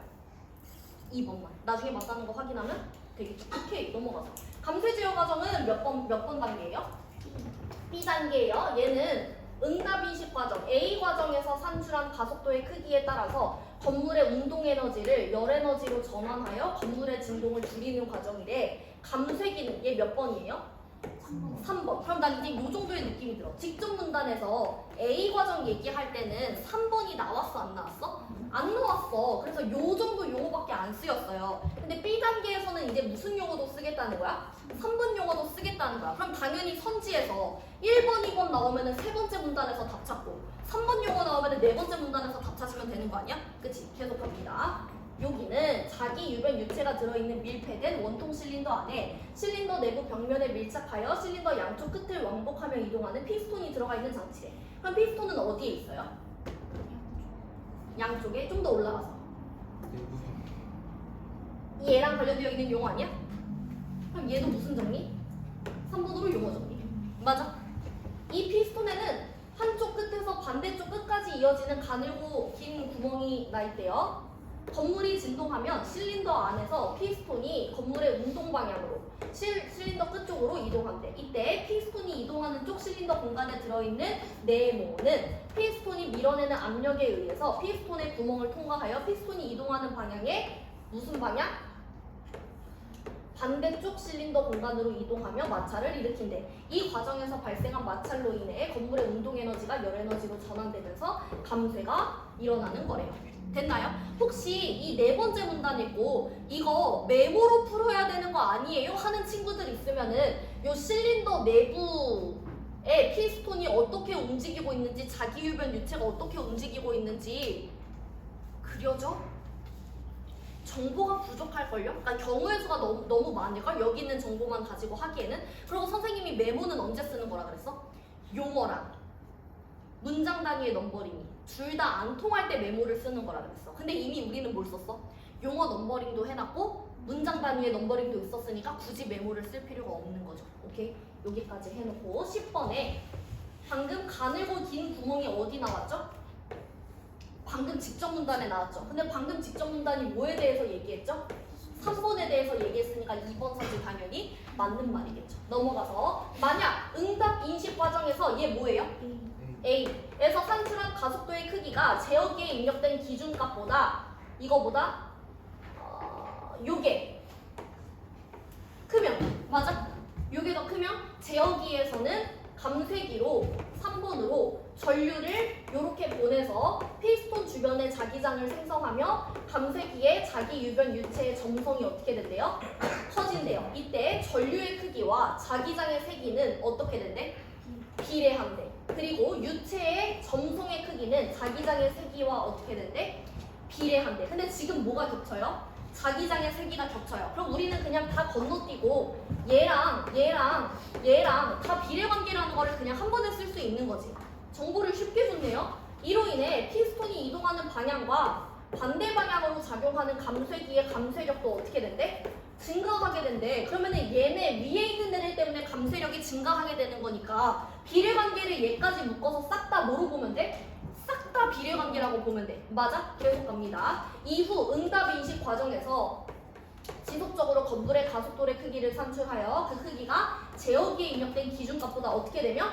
2번만. 나중에 맞다는 거 확인하면 되겠죠. 오케이, 넘어가서. 감쇄 제어 과정은 몇 번 단계예요? B 단계예요. 얘는 응답 인식 과정, A 과정에서 산출한 가속도의 크기에 따라서 건물의 운동 에너지를 열 에너지로 전환하여 건물의 진동을 줄이는 과정이래. 감쇄기는 얘 몇 번이에요? 3번. 그럼 난 이제 요 정도의 느낌이 들어. 직접 문단에서 A 과정 얘기할 때는 3번이 나왔어, 안 나왔어? 안 나왔어. 그래서 요 정도 용어밖에 안 쓰였어요. 근데 B 단계에서는 이제 무슨 용어도 쓰겠다는 거야? 3번 용어도 쓰겠다는 거야. 그럼 당연히 선지에서 1번, 2번 나오면은 세 번째 문단에서 답 찾고 3번 용어 나오면은 네 번째 문단에서 답 찾으면 되는 거 아니야? 그치? 계속 갑니다. 여기는 자기 유변 유체가 들어있는 밀폐된 원통 실린더 안에 실린더 내부 벽면에 밀착하여 실린더 양쪽 끝을 왕복하며 이동하는 피스톤이 들어가 있는 장치래. 그럼 피스톤은 어디에 있어요? 양쪽에 좀 더 올라가서. 얘랑 관련되어 있는 용어 아니야? 그럼 얘도 무슨 정리? 3번으로 용어 정리. 맞아. 이 피스톤에는 한쪽 끝에서 반대쪽 끝까지 이어지는 가늘고 긴 구멍이 나 있대요. 건물이 진동하면 실린더 안에서 피스톤이 건물의 운동 방향으로 실린더 끝쪽으로 이동한대. 이때 피스톤이 이동하는 쪽 실린더 공간에 들어있는 네모는 피스톤이 밀어내는 압력에 의해서 피스톤의 구멍을 통과하여 피스톤이 이동하는 방향에 무슨 방향? 반대쪽 실린더 공간으로 이동하며 마찰을 일으킨대. 이 과정에서 발생한 마찰로 인해 건물의 운동 에너지가 열 에너지로 전환되면서 감쇄가 일어나는 거래요. 됐나요? 혹시 이 네 번째 문단 읽고 이거 메모로 풀어야 되는 거 아니에요? 하는 친구들 있으면은 요 실린더 내부에 피스톤이 어떻게 움직이고 있는지, 자기 유변 유체가 어떻게 움직이고 있는지 그려져? 정보가 부족할걸요? 그러니까 경우의 수가 너무 많을걸? 여기 있는 정보만 가지고 하기에는. 그리고 선생님이 메모는 언제 쓰는 거라 그랬어? 용어랑 문장 단위의 넘버링이 둘 다 안 통할 때 메모를 쓰는 거라 그랬어. 근데 이미 우리는 뭘 썼어? 용어 넘버링도 해놨고 문장 단위의 넘버링도 있었으니까 굳이 메모를 쓸 필요가 없는 거죠. 오케이? 여기까지 해놓고 10번에 방금 가늘고 긴 구멍이 어디 나왔죠? 방금 직접 문단에 나왔죠. 근데 방금 직접 문단이 뭐에 대해서 얘기했죠? 3번에 대해서 얘기했으니까 2번 사실 당연히 맞는 말이겠죠. 넘어가서 만약 응답 인식 과정에서 얘 뭐예요? A에서 산출한 가속도의 크기가 제어기에 입력된 기준값보다 이거보다 요게 크면 맞아? 요게 더 크면 제어기에서는 감쇄기로 3번으로 전류를 이렇게 보내서 피스톤 주변에 자기장을 생성하며 감쇄기의 자기 유변 유체의 점성이 어떻게 된대요? 커진대요. 이때 전류의 크기와 자기장의 세기는 어떻게 된대? 비례한대. 그리고 유체의 점성의 크기는 자기장의 세기와 어떻게 된대? 비례한대. 근데 지금 뭐가 겹쳐요? 자기장의 세기가 겹쳐요. 그럼 우리는 그냥 다 건너뛰고 얘랑 다 비례관계라는 거를 그냥 한 번에 쓸 수 있는 거지. 정보를 쉽게 줬네요. 이로 인해 피스톤이 이동하는 방향과 반대 방향으로 작용하는 감쇄기의 감쇄력도 어떻게 된대? 증가하게 된대. 그러면은 얘네 위에 있는 애들 때문에 감쇄력이 증가하게 되는 거니까 비례관계를 얘까지 묶어서 싹 다 뭐로 보면 돼? 싹 다 비례관계라고 보면 돼. 맞아? 계속 갑니다. 이후 응답 인식 과정에서 지속적으로 건물의 가속도의 크기를 산출하여 그 크기가 제어기에 입력된 기준값보다 어떻게 되면?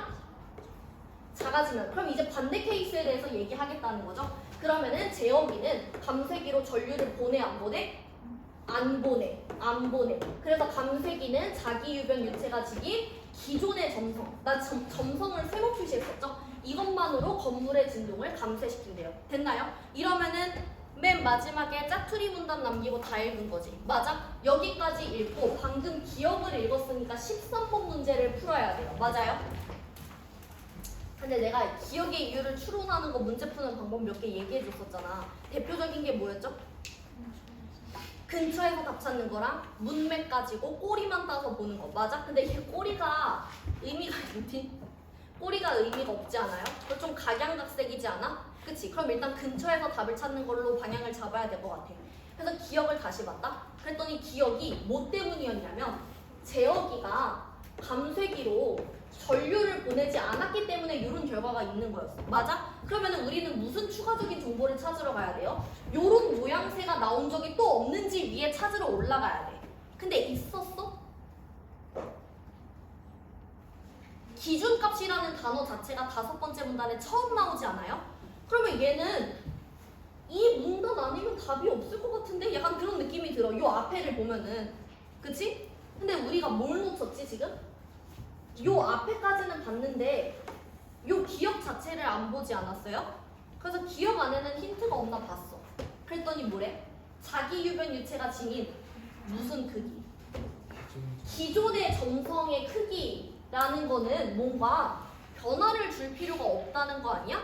작아지면. 그럼 이제 반대 케이스에 대해서 얘기하겠다는 거죠. 그러면은 제어기는 감쇄기로 전류를 보내 안 보내? 안 보내. 그래서 감쇄기는 자기 유변 유체가 지닌 기존의 점성. 나 점성을 세모 표시했었죠? 이것만으로 건물의 진동을 감쇄시킨대요. 됐나요? 이러면은 맨 마지막에 짜투리 문단 남기고 다 읽은 거지. 맞아? 여기까지 읽고 방금 기억을 읽었으니까 13번 문제를 풀어야 돼요. 맞아요? 근데 내가 기억의 이유를 추론하는 거 문제 푸는 방법 몇 개 얘기해 줬었잖아. 대표적인 게 뭐였죠? 근처에서 답 찾는 거랑 문맥 가지고 꼬리만 따서 보는 거. 맞아? 근데 이게 꼬리가 의미가 있니? 꼬리가 의미가 없지 않아요? 그거 좀 각양각색이지 않아? 그치? 그럼 일단 근처에서 답을 찾는 걸로 방향을 잡아야 될 것 같아. 그래서 기억을 다시 봤다? 그랬더니 기억이 뭐 때문이었냐면 제어기가 감쇄기로 전류를 보내지 않았기 때문에 이런 결과가 있는 거였어. 맞아? 그러면 우리는 무슨 추가적인 정보를 찾으러 가야 돼요? 요런 모양새가 나온 적이 또 없는지 위에 찾으러 올라가야 돼. 근데 있었어? 기준값이라는 단어 자체가 5번째 문단에 처음 나오지 않아요? 그러면 얘는 이 문단 아니면 답이 없을 것 같은데? 약간 그런 느낌이 들어. 요 앞에를 보면은. 그치? 근데 우리가 뭘 놓쳤지 지금? 요 앞에까지는 봤는데 요 기억 자체를 안 보지 않았어요? 그래서 기억 안에는 힌트가 없나 봤어. 그랬더니 뭐래? 자기 유변 유체가 지닌 무슨 크기? 기존의 점성의 크기라는 거는 뭔가 변화를 줄 필요가 없다는 거 아니야?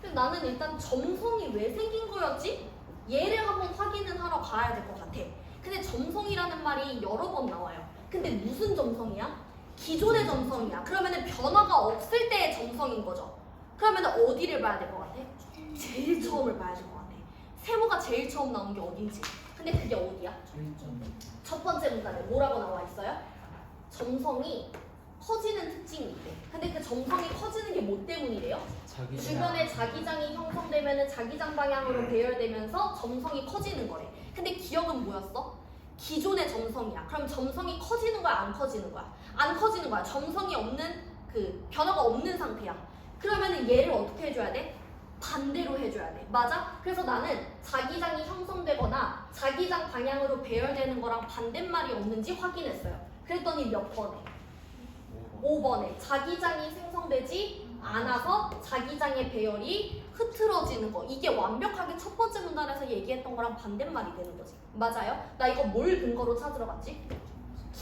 근데 나는 일단 점성이 왜 생긴 거였지? 얘를 한번 확인을 하러 가야 될 것 같아. 근데 점성이라는 말이 여러 번 나와요. 근데 무슨 점성이야? 기존의 점성이야. 그러면은 변화가 없을 때의 점성인 거죠. 그러면은 어디를 봐야 될 것 같아? 제일 처음을 봐야 될 것 같아. 세모가 제일 처음 나온 게 어딘지. 근데 그게 어디야? 첫 번째 문단에 뭐라고 나와 있어요? 점성이 커지는 특징이 있대. 근데 그 점성이 커지는 게 뭐 때문이래요? 주변에 자기장이 형성되면은 자기장 방향으로 배열되면서 점성이 커지는 거래. 근데 기억은 뭐였어? 기존의 점성이야. 그럼 점성이 커지는 거야, 안 커지는 거야? 안 커지는 거야. 점성이 없는 그 변화가 없는 상태야. 그러면은 얘를 어떻게 해줘야 돼? 반대로 해줘야 돼. 맞아? 그래서 나는 자기장이 형성되거나 자기장 방향으로 배열되는 거랑 반대말이 없는지 확인했어요. 그랬더니 몇 번에? 5번에 자기장이 생성되지 않아서 자기장의 배열이 흐트러지는 거. 이게 완벽하게 첫 번째 문단에서 얘기했던 거랑 반대말이 되는 거지. 맞아요? 나 이거 뭘 근거로 찾으러 갔지?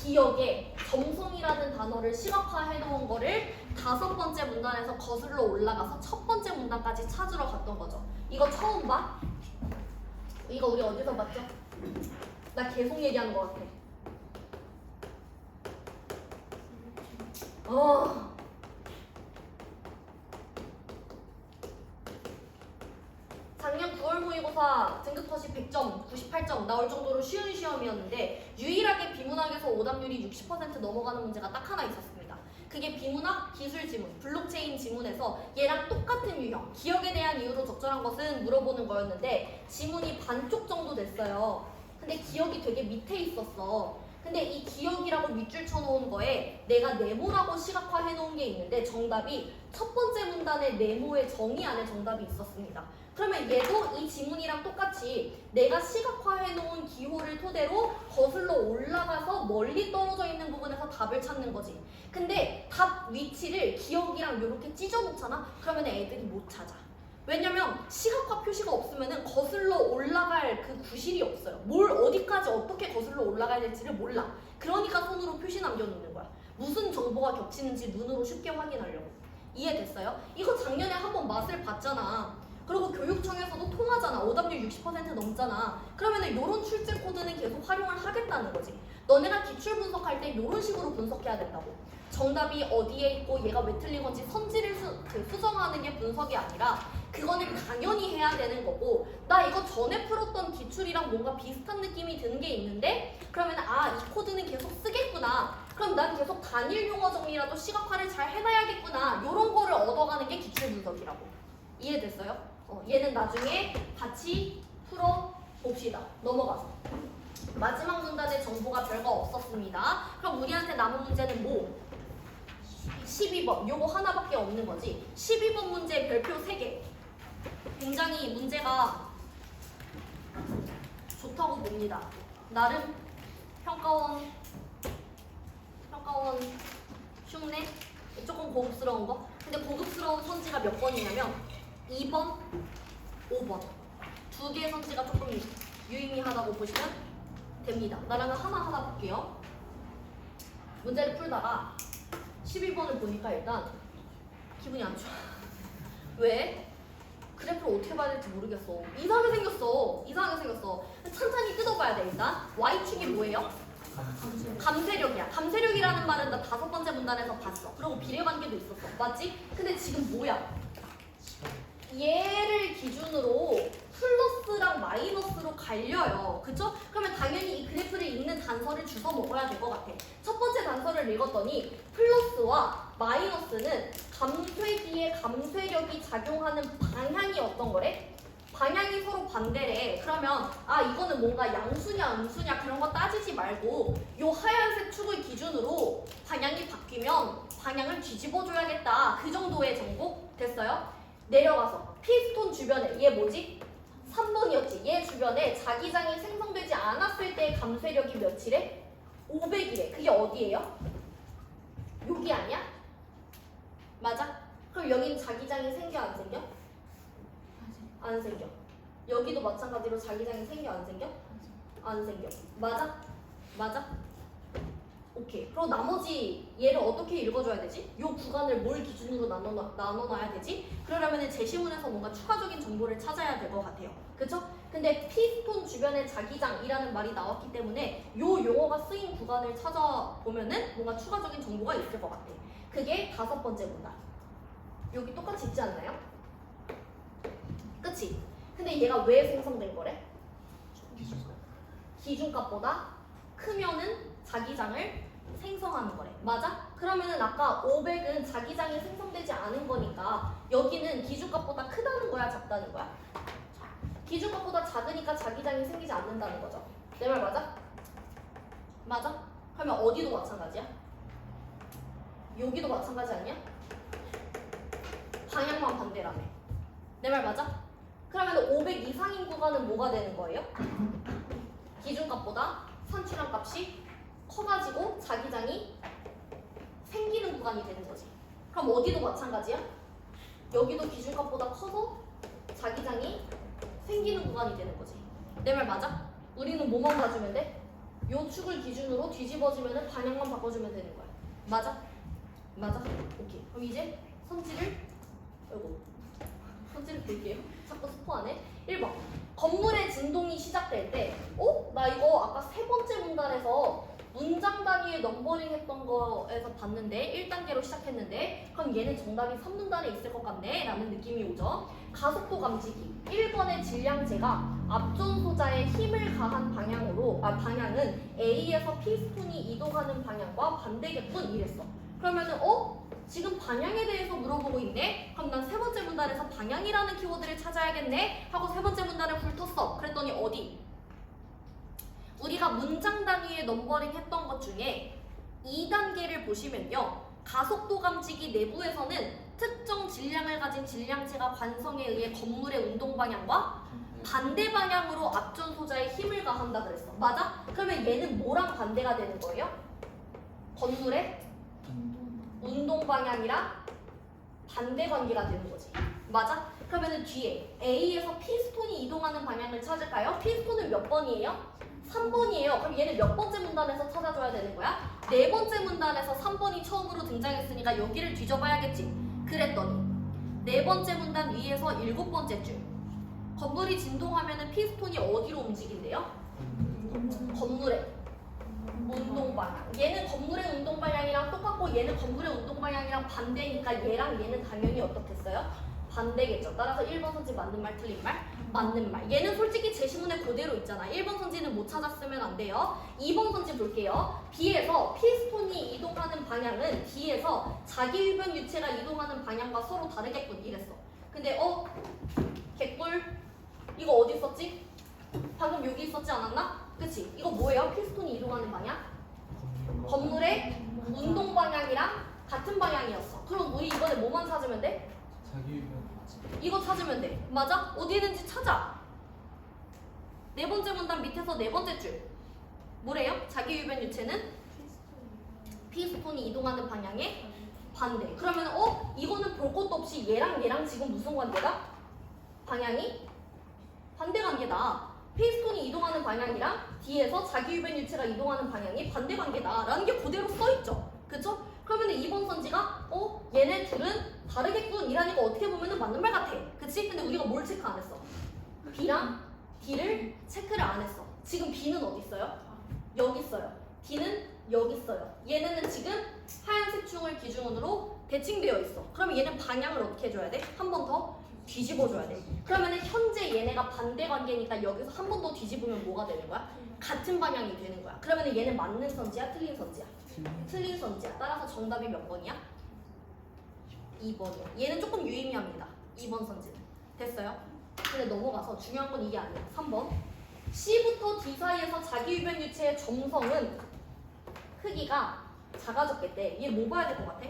기억에 점성이라는 단어를 시각화해 놓은 거를 5번째 문단에서 거슬러 올라가서 첫 번째 문단까지 찾으러 갔던 거죠. 이거 처음 봐? 이거 우리 어디서 봤죠? 나 계속 얘기하는 것 같아. 작년 9월 모의고사 등급 컷이 100점, 98점 나올 정도로 쉬운 시험이었는데 유일하게 비문학에서 오답률이 60% 넘어가는 문제가 딱 하나 있었습니다. 그게 비문학 기술 지문, 블록체인 지문에서 얘랑 똑같은 유형, 기억에 대한 이유로 적절한 것은 물어보는 거였는데 지문이 반쪽 정도 됐어요. 근데 기억이 되게 밑에 있었어. 근데 이 기억이라고 밑줄 쳐놓은 거에 내가 네모라고 시각화해 놓은 게 있는데 정답이 첫 번째 문단의 네모의 정의 안에 정답이 있었습니다. 그러면 얘도 이 지문이랑 똑같이 내가 시각화해 놓은 기호를 토대로 거슬러 올라가서 멀리 떨어져 있는 부분에서 답을 찾는 거지. 근데 답 위치를 기억이랑 이렇게 찢어 놓잖아? 그러면 애들이 못 찾아. 왜냐면 시각화 표시가 없으면 거슬러 올라갈 그 구실이 없어요. 뭘 어디까지 어떻게 거슬러 올라가야 될지를 몰라. 그러니까 손으로 표시 남겨놓는 거야. 무슨 정보가 겹치는지 눈으로 쉽게 확인하려고. 이해됐어요? 이거 작년에 한번 맛을 봤잖아. 그리고 교육청에서도 통하잖아. 오답률 60% 넘잖아. 그러면은 요런 출제 코드는 계속 활용을 하겠다는 거지. 너네가 기출 분석할 때 요런 식으로 분석해야 된다고. 정답이 어디에 있고 얘가 왜 틀린 건지 선지를 수정하는 게 분석이 아니라 그거는 당연히 해야 되는 거고, 나 이거 전에 풀었던 기출이랑 뭔가 비슷한 느낌이 드는 게 있는데 그러면 이 코드는 계속 쓰겠구나. 그럼 난 계속 단일 용어 정리라도 시각화를 잘 해놔야겠구나. 요런 거를 얻어가는 게 기출 분석이라고. 이해됐어요? 얘는 나중에 같이 풀어봅시다. 넘어가서 마지막 문단에 정보가 별거 없었습니다. 그럼 우리한테 남은 문제는 뭐? 12번 요거 하나밖에 없는 거지. 12번 문제 별표 3개. 굉장히 문제가 좋다고 봅니다. 나름 평가원 흉내? 조금 고급스러운 거? 근데 고급스러운 선지가 몇 번이냐면 2번, 5번. 2개의 선지가 조금 유의미하다고 보시면 됩니다. 나랑 하나 볼게요. 문제를 풀다가 12번을 보니까 일단 기분이 안 좋아. 왜? 그래프를 어떻게 봐야 될지 모르겠어. 이상하게 생겼어. 천천히 뜯어봐야 돼. 일단 Y축이 뭐예요? 감쇄력이야. 감쇄력이라는 말은 나 5번째 문단에서 봤어. 그리고 비례관계도 있었어. 맞지? 근데 지금 뭐야? 얘를 기준으로 플러스랑 마이너스로 갈려요. 그쵸? 그러면 당연히 이 그래프를 읽는 단서를 주워 먹어야 될 것 같아. 첫 번째 단서를 읽었더니 플러스와 마이너스는 감쇄기의 감쇄력이 작용하는 방향이 어떤 거래? 방향이 서로 반대래. 그러면 이거는 뭔가 양수냐 음수냐 그런 거 따지지 말고 요 하얀색 축을 기준으로 방향이 바뀌면 방향을 뒤집어줘야겠다. 그 정도의 정보? 됐어요? 내려가서 피스톤 주변에 얘 뭐지? 3번이었지. 얘 주변에 자기장이 생성되지 않았을 때의 감쇄력이 몇이래? 500이래. 그게 어디예요? 여기 아니야? 맞아? 그럼 여기는 자기장이 생겨 안 생겨? 안 생겨. 여기도 마찬가지로 자기장이 생겨 안 생겨? 안 생겨. 맞아? 오케이. 그럼 나머지 얘를 어떻게 읽어줘야 되지? 이 구간을 뭘 기준으로 나눠놔야 되지? 그러려면 제시문에서 뭔가 추가적인 정보를 찾아야 될 것 같아요. 그쵸? 근데 피스톤 주변에 자기장이라는 말이 나왔기 때문에 이 용어가 쓰인 구간을 찾아보면은 뭔가 추가적인 정보가 있을 것 같아. 그게 5번째 문단. 여기 똑같이 있지 않나요? 그치? 근데 얘가 왜 생성된 거래? 기준값보다 크면은 자기장을 생성하는 거래. 맞아? 그러면은 아까 500은 자기장이 생성되지 않은 거니까 여기는 기준값보다 크다는 거야, 작다는 거야? 기준값보다 작으니까 자기장이 생기지 않는다는 거죠. 내 말 맞아? 맞아? 그러면 어디도 마찬가지야? 여기도 마찬가지 아니야? 방향만 반대라며. 내 말 맞아? 그러면 500 이상인 구간은 뭐가 되는 거예요? 기준값보다 산출한 값이 커가지고 자기장이 생기는 구간이 되는 거지. 그럼 어디도 마찬가지야? 여기도 기준값보다 커서 자기장이 생기는 구간이 되는 거지. 내 말 맞아? 우리는 뭐만 봐주면 돼? 요 축을 기준으로 뒤집어지면 방향만 바꿔주면 되는 거야. 맞아? 맞아? 오케이. 그럼 이제 선지를 선지를 볼게요. 자꾸 스포하네. 1번. 건물의 진동이 시작될 때 나 이거 아까 세 번째 문단에서 문장 단위의 넘버링 했던 거에서 봤는데 1단계로 시작했는데 그럼 얘는 정답이 3문단에 있을 것 같네 라는 느낌이 오죠. 가속도 감지기 1번의 질량제가 앞전소자의 힘을 가한 방향은 A에서 피스톤이 이동하는 방향과 반대겠군 이랬어. 그러면은 지금 방향에 대해서 물어보고 있네? 그럼 난 세 번째 문단에서 방향이라는 키워드를 찾아야겠네? 하고 세 번째 문단을 훑었어. 그랬더니 어디? 우리가 문장 단위의 넘버링 했던 것 중에 2단계를 보시면요. 가속도 감지기 내부에서는 특정 질량을 가진 질량체가 관성에 의해 건물의 운동 방향과 반대 방향으로 앞전소자의 힘을 가한다 그랬어. 맞아? 그러면 얘는 뭐랑 반대가 되는 거예요? 건물의 운동 방향이랑 반대 관계가 되는 거지. 맞아? 그러면은 뒤에 A에서 피스톤이 이동하는 방향을 찾을까요? 피스톤은 몇 번이에요? 3번이에요. 그럼 얘는 몇 번째 문단에서 찾아줘야 되는 거야? 네 번째 문단에서 3번이 처음으로 등장했으니까 여기를 뒤져봐야겠지. 그랬더니 네 번째 문단 위에서 7번째 줄. 건물이 진동하면은 피스톤이 어디로 움직인대요? 건물의 운동 방향. 얘는 건물의 운동 방향이랑 똑같고 얘는 건물의 운동 방향이랑 반대니까 얘랑 얘는 당연히 어떻겠어요? 반대겠죠. 따라서 1번 선지 맞는 말 틀린 말? 맞는 말. 얘는 솔직히 제시문에 그대로 있잖아. 1번 선지는 못 찾았으면 안 돼요. 2번 선지 볼게요. B에서 피스톤이 이동하는 방향은 D에서 자기 유변 유체가 이동하는 방향과 서로 다르겠군 이랬어. 근데 개꿀 이거 어디 있었지? 방금 여기 있었지 않았나? 그치? 이거 뭐예요? 피스톤이 이동하는 방향? 건물의 운동 방향이랑 같은 방향이었어. 그럼 우리 이번에 뭐만 찾으면 돼? 자기 유변 이거 찾으면 돼. 맞아? 어디 있는지 찾아. 네 번째 문단 밑에서 네 번째 줄. 뭐래요? 자기 유변 유체는 피스톤이 이동하는 방향의 반대. 그러면 이거는 볼 것도 없이 얘랑 얘랑 지금 무슨 관계다? 방향이 반대 관계다. 피스톤이 이동하는 방향이랑 뒤에서 자기 유변 유체가 이동하는 방향이 반대 관계다 라는 게 그대로 써있죠. 그쵸? 그러면 2번 선지가 얘네 둘은 다르겠군 이라니까 어떻게 보면 맞는 말 같아. 그치? 근데 우리가 뭘 체크 안 했어? B랑 D를 체크를 안 했어. 지금 B는 어디 있어요? 여기 있어요. D는 여기 있어요. 얘네는 지금 하얀색 충을 기준으로 대칭되어 있어. 그러면 얘는 방향을 어떻게 해줘야 돼? 한 번 더 뒤집어줘야 돼. 그러면 현재 얘네가 반대 관계니까 여기서 한 번 더 뒤집으면 뭐가 되는 거야? 같은 방향이 되는 거야. 그러면 얘는 맞는 선지야? 틀린 선지야? 틀린 선지야. 따라서 정답이 몇 번이야? 2번이야. 얘는 조금 유의미합니다. 2번 선지는. 됐어요? 근데 넘어가서 중요한 건 이게 아니야. 3번. C부터 D 사이에서 자기 유변 유체의 점성은 크기가 작아졌겠대. 얘 뭐 봐야 될 것 같아?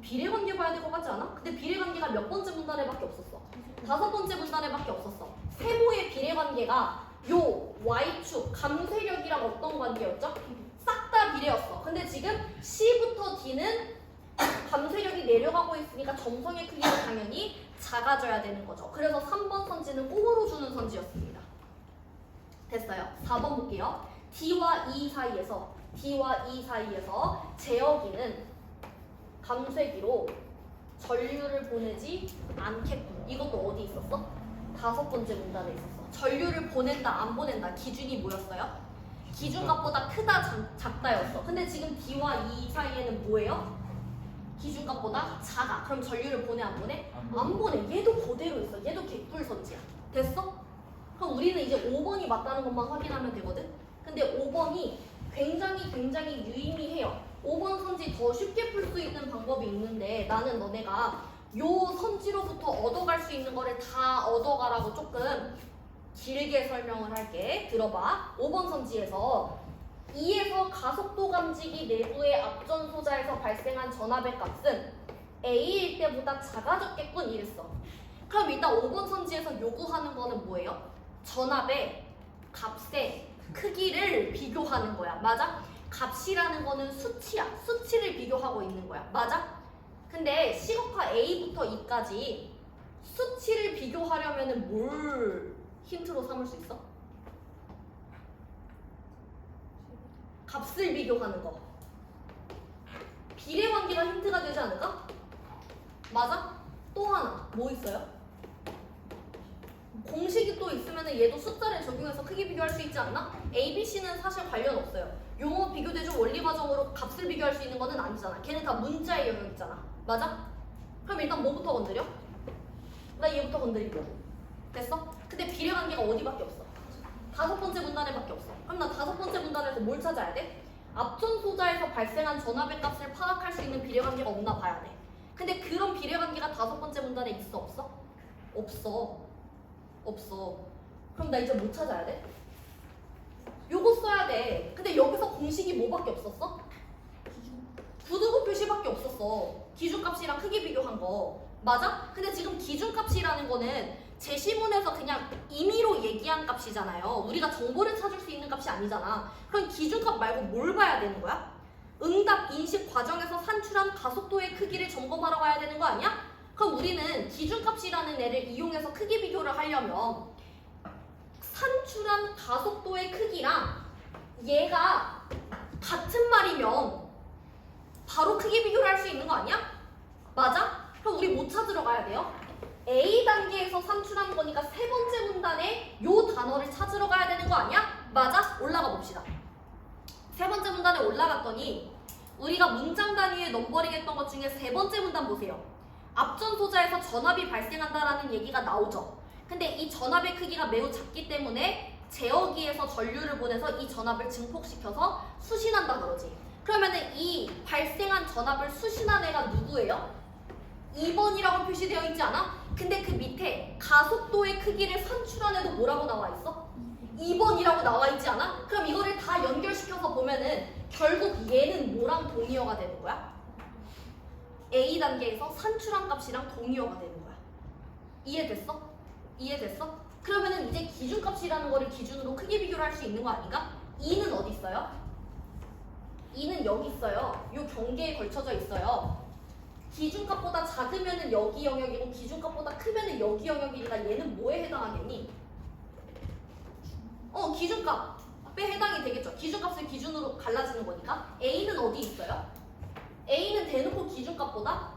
비례관계 봐야 될 것 같지 않아? 근데 비례관계가 몇 번째 문단에밖에 없었어? 5번째 문단에밖에 없었어. 세모의 비례관계가 요 Y축 감쇄력이랑 어떤 관계였죠? 싹 다 비례였어. 근데 지금 C부터 D는 감쇄력이 내려가고 있으니까 점성의 크기가 당연히 작아져야 되는 거죠. 그래서 3번 선지는 꽁으로 주는 선지였습니다. 됐어요. 4번 볼게요. D와 E 사이에서 제어기는 감쇄기로 전류를 보내지 않겠군. 이것도 어디 있었어? 5번째 문단에 있었어. 전류를 보낸다 안 보낸다 기준이 뭐였어요? 기준값보다 크다 작다였어. 근데 지금 D와 E 사이에는 뭐예요? 기준값보다 작아. 그럼 전류를 보내 안 보내? 안 보내. 얘도 그대로 있어. 얘도 개꿀선지야. 됐어? 그럼 우리는 이제 5번이 맞다는 것만 확인하면 되거든? 근데 5번이 굉장히 유의미해요. 5번 선지 더 쉽게 풀 수 있는 방법이 있는데 나는 너네가 요 선지로부터 얻어갈 수 있는 거를 다 얻어가라고 조금 길게 설명을 할게. 들어봐. 5번 선지에서 2에서 가속도 감지기 내부의 앞전 소자에서 발생한 전압의 값은 A일 때보다 작아졌겠군 이랬어. 그럼 일단 5번 선지에서 요구하는 거는 뭐예요? 전압의 값의 크기를 비교하는 거야. 맞아? 값이라는 거는 수치야. 수치를 비교하고 있는 거야. 맞아? 근데 시각화 A부터 E까지 수치를 비교하려면 뭘 힌트로 삼을 수 있어? 값을 비교하는 거. 비례관계가 힌트가 되지 않을까? 맞아? 또 하나 뭐 있어요? 공식이 또 있으면 얘도 숫자를 적용해서 크기 비교할 수 있지 않나? A, B, C는 사실 관련 없어요. 용어 비교대조 원리 과정으로 값을 비교할 수 있는 거는 아니잖아. 걔는 다 문자의 영역 있잖아. 맞아? 그럼 일단 뭐부터 건드려? 나 얘부터 건드리려고. 됐어? 근데 비례관계가 어디밖에 없어? 5번째 문단에밖에 없어. 그럼 나 5번째 문단에서 뭘 찾아야 돼? 앞전 소자에서 발생한 전압의 값을 파악할 수 있는 비례관계가 없나 봐야 돼. 근데 그런 비례관계가 5번째 문단에 있어 없어? 없어. 그럼 나 이제 뭐 찾아야 돼? 요거 써야 돼. 근데 여기서 공식이 뭐밖에 없었어? 부등호 표시밖에 없었어. 기준값이랑 크기 비교한 거. 맞아? 근데 지금 기준값이라는 거는 제시문에서 그냥 임의로 얘기한 값이잖아요. 우리가 정보를 찾을 수 있는 값이 아니잖아. 그럼 기준값 말고 뭘 봐야 되는 거야? 응답 인식 과정에서 산출한 가속도의 크기를 점검하러 가야 되는 거 아니야? 그럼 우리는 기준값이라는 애를 이용해서 크기 비교를 하려면 산출한 가속도의 크기랑 얘가 같은 말이면 바로 크기 비교를 할 수 있는 거 아니야? 맞아? 그럼 우리 뭐 찾으러 가야 돼요? A 단계에서 산출한 거니까 세 번째 문단에 요 단어를 찾으러 가야 되는 거 아니야? 맞아? 올라가 봅시다. 세 번째 문단에 올라갔더니 우리가 문장 단위에 넘버링 했던 것 중에 세 번째 문단 보세요. 앞전 소자에서 전압이 발생한다라는 얘기가 나오죠. 근데 이 전압의 크기가 매우 작기 때문에 제어기에서 전류를 보내서 이 전압을 증폭시켜서 수신한다 그러지. 그러면은 이 발생한 전압을 수신한 애가 누구예요? 2번이라고 표시되어 있지 않아? 근데 그 밑에 가속도의 크기를 산출한 애도 뭐라고 나와 있어? 2번이라고 나와 있지 않아? 그럼 이거를 다 연결시켜서 보면은 결국 얘는 뭐랑 동의어가 되는 거야? A 단계에서 산출한 값이랑 동의어가 되는 거야. 이해됐어? 이해됐어? 그러면은 이제 기준값이라는 거를 기준으로 크기 비교를 할 수 있는 거 아닌가? 2는 어디 있어요? 2는 여기 있어요. 요 경계에 걸쳐져 있어요. 기준값보다 작으면은 여기 영역이고 기준값보다 크면은 여기 영역이니까 얘는 뭐에 해당하겠니? 기준값에 해당이 되겠죠. 기준값을 기준으로 갈라지는 거니까. A는 어디 있어요? A는 대놓고 기준값보다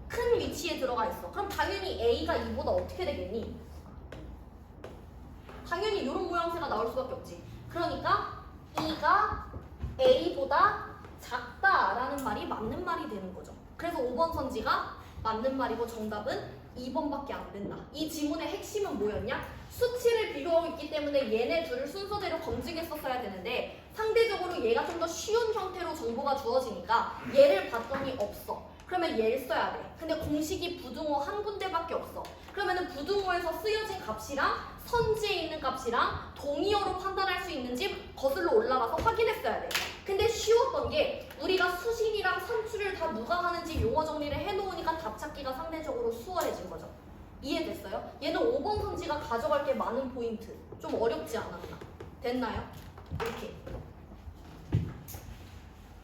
큰 위치에 들어가 있어. 그럼 당연히 A가 2보다 어떻게 되겠니? 당연히 이런 모양새가 나올 수밖에 없지. 그러니까 2가 A보다 작다라는 말이 맞는 말이 되는 거죠. 그래서 5번 선지가 맞는 말이고 정답은 2번밖에 안 된다. 이 지문의 핵심은 뭐였냐? 수치를 비교하고 있기 때문에 얘네 둘을 순서대로 검증했었어야 되는데 상대적으로 얘가 좀 더 쉬운 형태로 정보가 주어지니까 얘를 봤더니 없어. 그러면 얘를 써야 돼. 근데 공식이 부등호 한 군데밖에 없어. 그러면은 부등호에서 쓰여진 값이랑 선지에 있는 값이랑 동의어로 판단할 수 있는지 거슬러 올라가서 확인했어야 돼. 근데 쉬웠던 게 우리가 수신이랑 산출을 다 누가 하는지 용어 정리를 해놓으니까 답 찾기가 상대적으로 수월해진 거죠. 이해됐어요? 얘는 5번 선지가 가져갈 게 많은 포인트. 좀 어렵지 않았나? 됐나요? 이렇게.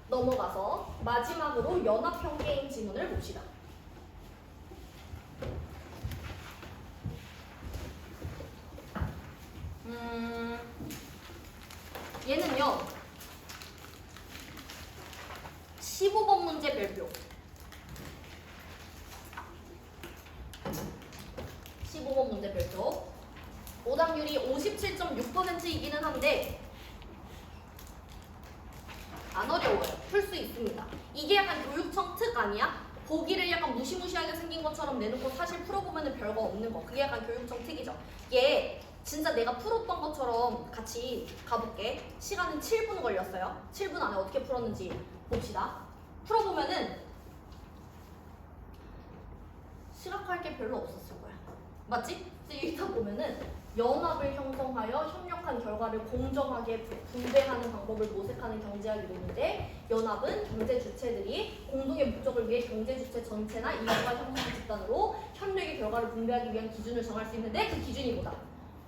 넘어가서 마지막으로 연합형 게임 지문을 봅시다. 얘는요 15번 문제 별표. 15번 문제 별표. 오답률이 57.6%이기는 한데 안 어려워요. 풀 수 있습니다. 이게 약간 교육청 특 아니야? 보기를 약간 무시무시하게 생긴 것처럼 내놓고 사실 풀어보면 별거 없는 거. 그게 약간 교육청 특이죠. 얘 진짜 내가 풀었던 것처럼 같이 가볼게. 시간은 7분 걸렸어요. 7분 안에 어떻게 풀었는지 봅시다. 풀어보면은 시각화할 게 별로 없었을 거야. 맞지? 여기다 보면은 연합을 형성하여 협력한 결과를 공정하게 분배하는 방법을 모색하는 경제학 이론인데 연합은 경제 주체들이 공동의 목적을 위해 경제 주체 전체나 이익과 형성 집단으로 협력의 결과를 분배하기 위한 기준을 정할 수 있는데 그 기준이 뭐다?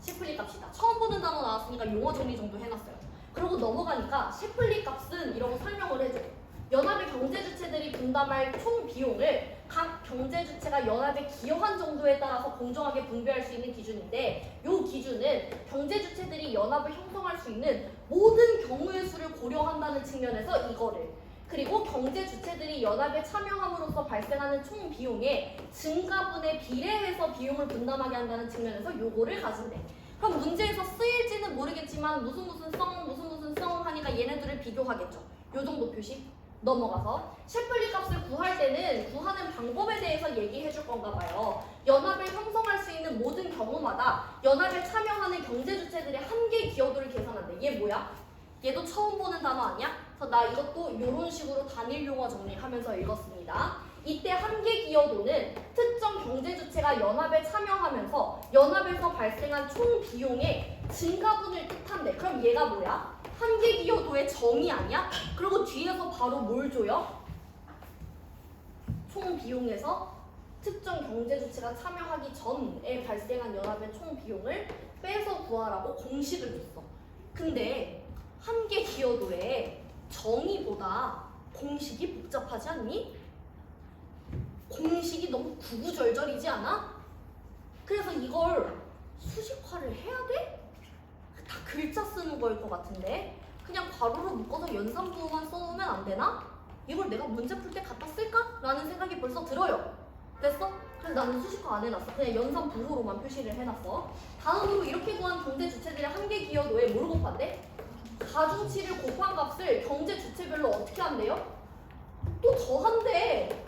셰플리 값이다. 처음 보는 단어 나왔으니까 용어 정리 정도 해놨어요. 그러고 넘어가니까 셰플리 값은 이러고 설명을 해줘요. 연합의 경제 주체들이 분담할 총 비용을 각 경제 주체가 연합에 기여한 정도에 따라서 공정하게 분배할 수 있는 기준인데 이 기준은 경제 주체들이 연합을 형성할 수 있는 모든 경우의 수를 고려한다는 측면에서 이거를 그리고 경제 주체들이 연합에 참여함으로써 발생하는 총 비용의 증가분에 비례해서 비용을 분담하게 한다는 측면에서 요거를 가진대. 그럼 문제에서 쓰일지는 모르겠지만 무슨 성 하니까 얘네들을 비교하겠죠. 요 정도 표시. 넘어가서 셰플리 값을 구할 때는 구하는 방법에 대해서 얘기해 줄 건가 봐요. 연합을 형성할 수 있는 모든 경우마다 연합에 참여하는 경제 주체들의 한계 기여도를 계산한대. 얘 뭐야? 얘도 처음 보는 단어 아니야? 그래서 나 이것도 이런 식으로 단일 용어 정리하면서 읽었습니다. 이때 한계 기여도는 특정 경제 주체가 연합에 참여하면서 연합에서 발생한 총 비용의 증가분을 뜻한대. 그럼 얘가 뭐야? 한계 기여도의 정의 아니야? 그리고 뒤에서 바로 뭘 줘요? 총 비용에서 특정 경제 주체가 참여하기 전에 발생한 연합의 총 비용을 빼서 구하라고 공식을 줬어. 근데 한계 기여도의 정의보다 공식이 복잡하지 않니? 공식이 너무 구구절절이지 않아? 그래서 이걸 수식화를 해야 돼? 다 글자 쓰는 거일 것 같은데 그냥 괄호로 묶어서 연산부호만 써놓으면 안 되나? 이걸 내가 문제 풀 때 갖다 쓸까? 라는 생각이 벌써 들어요. 됐어? 그래서 나는 수식화 안 해놨어. 그냥 연산부호로만 표시를 해놨어. 다음으로 이렇게 구한 경제 주체들의 한계 기여도에 뭘 곱한대? 가중치를 곱한 값을 경제 주체별로 어떻게 한대요? 또 더한대.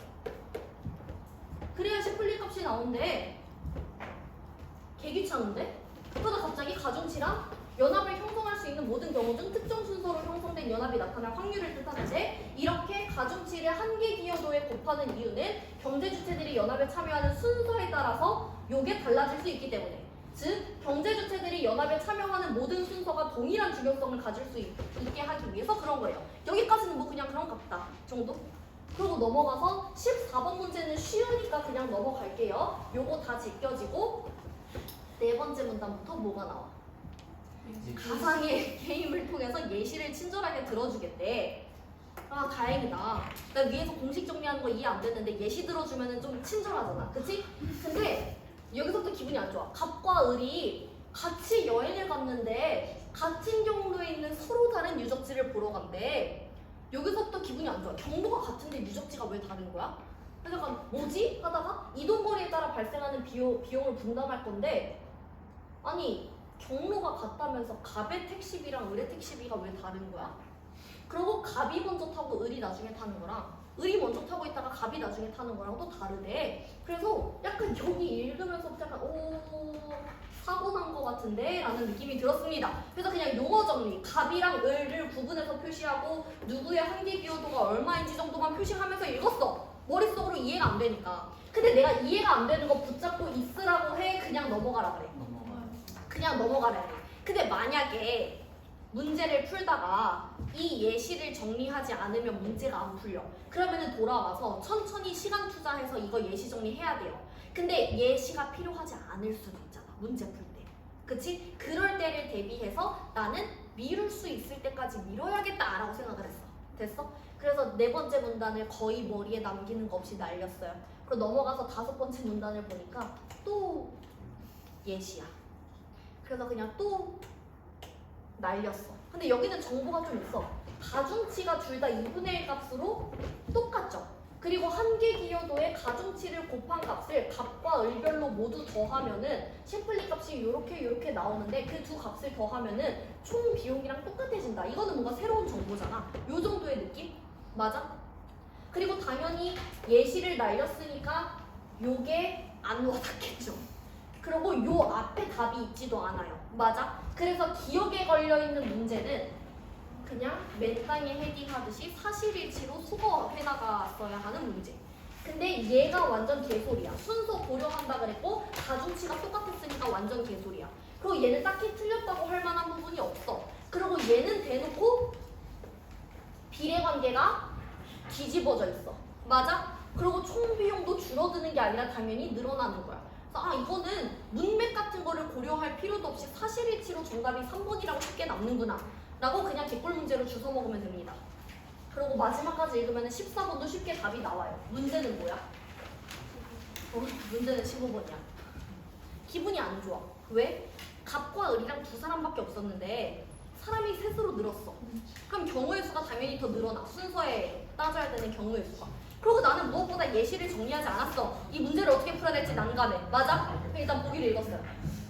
그래야 셰플리 값이 나온대. 개귀찮은데? 그러다 갑자기 가중치랑 연합을 형성할 수 있는 모든 경우 중 특정 순서로 형성된 연합이 나타날 확률을 뜻하는데 이렇게 가중치를 한계 기여도에 곱하는 이유는 경제 주체들이 연합에 참여하는 순서에 따라서 요게 달라질 수 있기 때문에 즉 경제 주체들이 연합에 참여하는 모든 순서가 동일한 중요성을 가질 수 있게 하기 위해서 그런 거예요. 여기까지는 뭐 그냥 그런가 보다 정도? 그리고 넘어가서 14번 문제는 쉬우니까 그냥 넘어갈게요. 요거 다 제껴지고 네 번째 문단부터 뭐가 나와? 가상의 게임을 통해서 예시를 친절하게 들어주겠대. 아 다행이다. 나 위에서 공식 정리하는 거 이해 안 됐는데 예시 들어주면 좀 친절하잖아. 그치? 근데 여기서부터 기분이 안 좋아. 갑과 을이 같이 여행을 갔는데 같은 경로에 있는 서로 다른 유적지를 보러 간대. 여기서부터 기분이 안 좋아. 경로가 같은데 유적지가 왜 다른 거야? 그래서 약간 뭐지? 하다가 이동거리에 따라 발생하는 비용을 분담할 건데 아니 경로가 같다면서 갑의 택시비랑 을의 택시비가 왜 다른 거야? 그리고 갑이 먼저 타고 을이 나중에 타는 거랑 을이 먼저 타고 있다가 갑이 나중에 타는 거랑 또 다르대. 그래서 약간 여기 읽으면서 약간 사고 난 거 같은데 라는 느낌이 들었습니다. 그래서 그냥 용어 정리 갑이랑 을을 구분해서 표시하고 누구의 한계 기여도가 얼마인지 정도만 표시하면서 읽었어. 머릿속으로 이해가 안 되니까. 근데 내가 이해가 안 되는 거 붙잡고 있으라고 해. 그냥 넘어가라 그래. 그냥 넘어가라 해. 근데 만약에 문제를 풀다가 이 예시를 정리하지 않으면 문제가 안 풀려. 그러면은 돌아와서 천천히 시간 투자해서 이거 예시 정리해야 돼요. 근데 예시가 필요하지 않을 수도 있잖아. 문제 풀 때. 그치? 그럴 때를 대비해서 나는 미룰 수 있을 때까지 미뤄야겠다라고 생각을 했어. 됐어? 그래서 네 번째 문단을 거의 머리에 남기는 거 없이 날렸어요. 그리고 넘어가서 다섯 번째 문단을 보니까 또 예시야. 그래서 그냥 또 날렸어. 근데 여기는 정보가 좀 있어. 가중치가 둘 다 2분의 1 값으로 똑같죠. 그리고 한계 기여도의 가중치를 곱한 값을 갑과 을별로 모두 더하면은 셰플리 값이 이렇게 나오는데 그 두 값을 더하면은 총 비용이랑 똑같아진다. 이거는 뭔가 새로운 정보잖아. 요 정도의 느낌? 맞아? 그리고 당연히 예시를 날렸으니까 요게 안 와닿겠죠. 그리고 요 앞에 답이 있지도 않아요. 맞아? 그래서 기억에 걸려있는 문제는 그냥 맨땅에 헤딩하듯이 사실일치로 수거해 나갔어야 하는 문제. 근데 얘가 완전 개소리야. 순서 고려한다 그랬고 가중치가 똑같았으니까 완전 개소리야. 그리고 얘는 딱히 틀렸다고 할 만한 부분이 없어. 그리고 얘는 대놓고 비례관계가 뒤집어져 있어. 맞아? 그리고 총 비용도 줄어드는 게 아니라 당연히 늘어나는 거야. 그래서 이거는 문맥 같은 거를 고려할 필요도 없이 사실일치로 정답이 3번이라고 쉽게 남는구나 라고 그냥 객골 문제로 주워 먹으면 됩니다. 그리고 마지막까지 읽으면 14번도 쉽게 답이 나와요. 문제는 뭐야? 문제는 15번이야. 기분이 안 좋아. 왜? 갑과 을이랑 두 사람밖에 없었는데 사람이 셋으로 늘었어. 그럼 경우의 수가 당연히 더 늘어나. 순서에 따져야 되는 경우의 수가. 그리고 나는 무엇보다 예시를 정리하지 않았어. 이 문제를 어떻게 풀어야 될지 난감해. 맞아? 일단 보기를 읽었어요.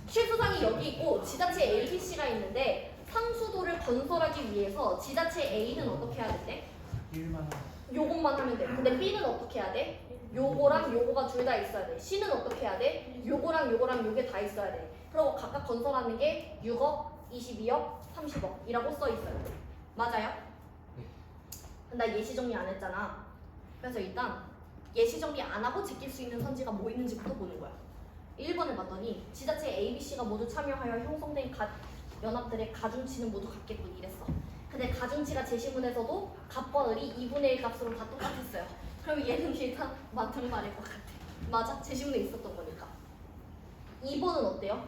실수상이 여기 있고 지자체 A, B, C가 있는데 상수도를 건설하기 위해서 지자체 A는 어떻게 해야 된대? 1만 요것만 하면 돼. 근데 B는 어떻게 해야 돼? 요거랑 요거가 둘 다 있어야 돼. C는 어떻게 해야 돼? 요거랑 요거랑 요게 다 있어야 돼. 그리고 각각 건설하는 게 6억, 22억, 30억이라고 써 있어요. 맞아요? 나 예시 정리 안 했잖아. 그래서 일단 예시 정리 안 하고 지킬 수 있는 선지가 뭐 있는지부터 보는 거야. 1번을 봤더니 지자체 A, B, C가 모두 참여하여 형성된 연합들의 가중치는 모두 같겠군 이랬어. 근데 가중치가 제시문에서도 갑과 을이 2분의 1 값으로 다 똑같았어요. 그럼 얘는 일단 맞는 말일 것 같아. 맞아? 제시문에 있었던 거니까. 2번은 어때요?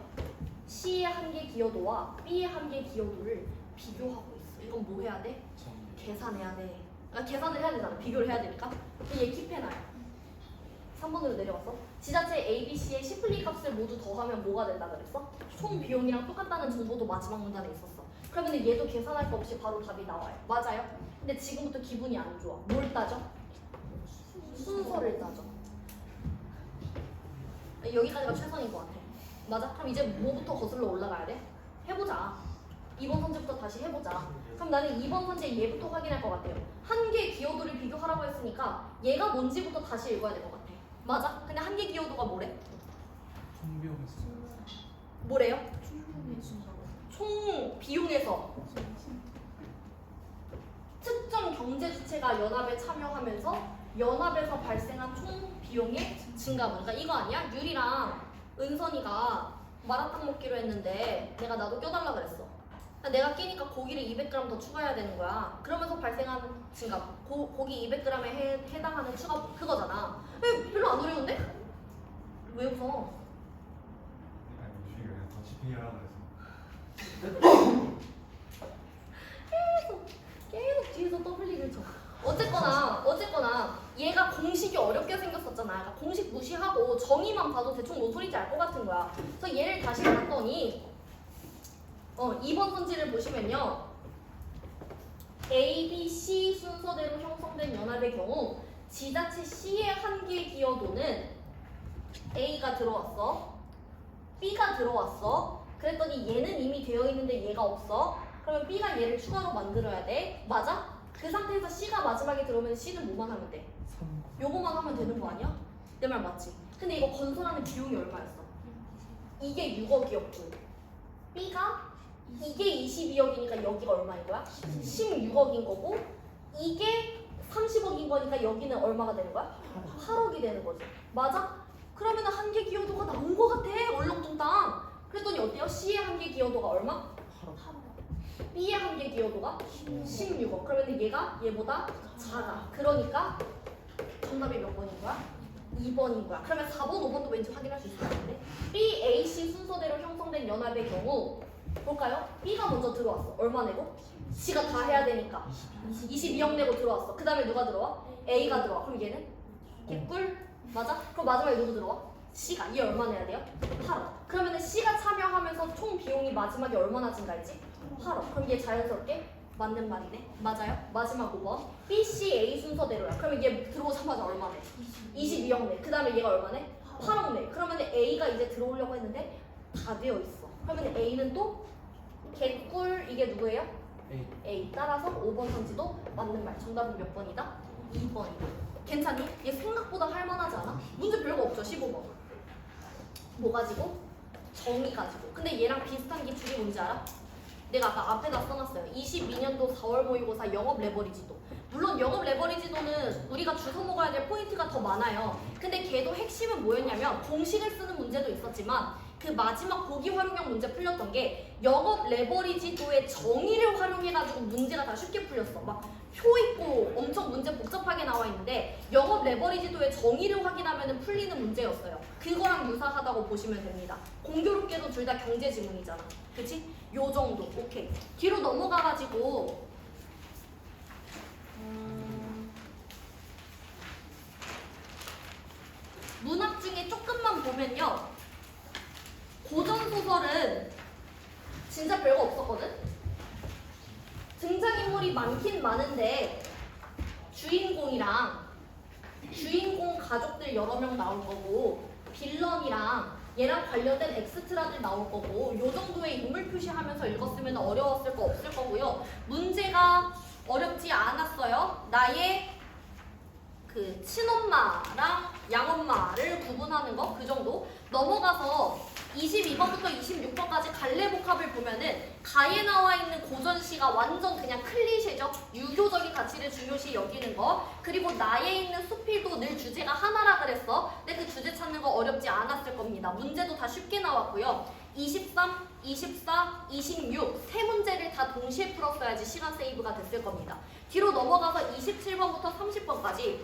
C의 한계 기여도와 B의 한계 기여도를 비교하고 있어. 이건 뭐 해야 돼? 계산해야 돼. 계산을 해야 되잖아. 비교를 해야 되니까. 얘 킵해놔요. 3번으로 내려왔어. 지자체 A, B, C의 시플리 값을 모두 더하면 뭐가 된다 그랬어? 총 비용이랑 똑같다는 정보도 마지막 문단에 있었어. 그러면 얘도 계산할 거 없이 바로 답이 나와요. 맞아요? 근데 지금부터 기분이 안 좋아. 뭘 따져? 순서를 따져. 여기까지가 최선인 것 같아. 맞아? 그럼 이제 뭐부터 거슬러 올라가야 돼? 해보자. 2번 선지부터 다시 해보자. 그럼 나는 2번 선지에 얘부터 확인할 것 같아요. 한계 기여도를 비교하라고 했으니까 얘가 뭔지부터 다시 읽어야 될 것 같아. 맞아? 근데 한계 기여도가 뭐래? 총비용에서 뭐래요? 총 비용에서 특정 경제 주체가 연합에 참여하면서 연합에서 발생한 총 비용의 증가분. 그러니까 이거 아니야? 유리랑 은선이가 마라탕 먹기로 했는데 내가 껴달라 그랬어. 내가 끼니까 고기를 200g 더 추가해야 되는 거야. 그러면서 발생하는 증가분. 고기 200g에 해당하는 추가 그거잖아. 별로 안 어려운데? 왜 웃어? 아니 유식이 더 집행이라고 해서 계속 뒤에서 더블링을 쳐. 어쨌거나 얘가 공식이 어렵게 생겼었잖아. 그러니까 공식 무시하고 정의만 봐도 대충 뭔 소리인지 알 것 같은 거야. 그래서 얘를 다시 봤더니 2번 선지를 보시면요. A, B, C 순서대로 형성된 연합의 경우 지자체 C의 한계 기여도는 A가 들어왔어. B가 들어왔어. 그랬더니 얘는 이미 되어 있는데 얘가 없어. 그러면 B가 얘를 추가로 만들어야 돼. 맞아? 그 상태에서 C가 마지막에 들어오면 C는 뭐만 하면 돼? 3 요거만 하면 되는 거 아니야? 내 말 맞지? 근데 이거 건설하는 비용이 얼마였어? 이게 6억이었고 B가 이게 22억이니까 여기가 얼마인 거야? 16억인 거고 이게 30억인 거니까 여기는 얼마가 되는 거야? 8억이 되는 거지. 맞아? 그러면 한계 기여도가 나온 거 같아. 얼렁뚱땅. 그랬더니 어때요? C의 한계 기여도가 얼마? B의 한계 기여도가 16억. 그러면 얘보다 작아. 그러니까 정답이 몇 번인 거야? 2번인 거야. 그러면 4번, 5번도 왠지 확인할 수 있을 것 같은데 B, A, C 순서대로 형성된 연합의 경우 볼까요? B가 먼저 들어왔어. 얼마 내고? C가 다 해야 되니까 22억 내고 들어왔어. 그 다음에 누가 들어와? A가 들어와. 그럼 얘는? 개꿀? 맞아? 그럼 마지막에 누구 들어와? C가. 얘 얼마 내야 돼요? 8억. 그러면 C가 참여하면서 총 비용이 마지막에 얼마나 증가했지? 8억. 그럼 얘 자연스럽게 맞는 말이네. 맞아요? 마지막 5번. B, C, A 순서대로야. 그러면 얘 들어오자마자 얼마 내? 22억 내. 그 다음에 얘가 얼마 내? 8억 내. 그러면 A가 이제 들어오려고 했는데 다 되어 있어. 그러면 A는 또 개꿀. 이게 누구예요? A A. 따라서 5번 선지도 맞는 말. 정답은 몇 번이다? 2번이다. 괜찮니? 얘 생각보다 할만하지 않아? 문제 별거 없죠? 15번. 뭐 가지고? 정의 가지고. 근데 얘랑 비슷한 기출이 뭔지 알아? 내가 아까 앞에다 써놨어요. 22년도 4월 모의고사 영업 레버리지도. 물론 영업 레버리지도는 우리가 주워 먹어야 될 포인트가 더 많아요. 근데 걔도 핵심은 뭐였냐면 공식을 쓰는 문제도 있었지만 그 마지막 보기 활용형 문제 풀렸던 게 영업 레버리지도의 정의를 활용해가지고 문제가 다 쉽게 풀렸어. 막 표 있고 엄청 문제 복잡하게 나와 있는데 영업 레버리지도의 정의를 확인하면 풀리는 문제였어요. 그거랑 유사하다고 보시면 됩니다. 공교롭게도 둘 다 경제 지문이잖아. 그치? 요 정도. 오케이. 뒤로 넘어가가지고 문학 중에 별거 없었거든? 등장인물이 많긴 많은데 주인공이랑 주인공 가족들 여러 명 나올 거고 빌런이랑 얘랑 관련된 엑스트라들 나올 거고 요 정도의 인물 표시하면서 읽었으면 어려웠을 거 없을 거고요. 문제가 어렵지 않았어요. 나의 그 친엄마랑 양엄마를 구분하는 거 그 정도. 넘어가서 22번부터 26번까지 갈래복합을 보면은 가에 나와 있는 고전시가 완전 그냥 클리셰죠. 유교적인 가치를 중요시 여기는 거. 그리고 나에 있는 수필도 늘 주제가 하나라 그랬어. 근데 그 주제 찾는 거 어렵지 않았을 겁니다. 문제도 다 쉽게 나왔고요. 23, 24, 26 세 문제를 다 동시에 풀었어야지 시간 세이브가 됐을 겁니다. 뒤로 넘어가서 27번부터 30번까지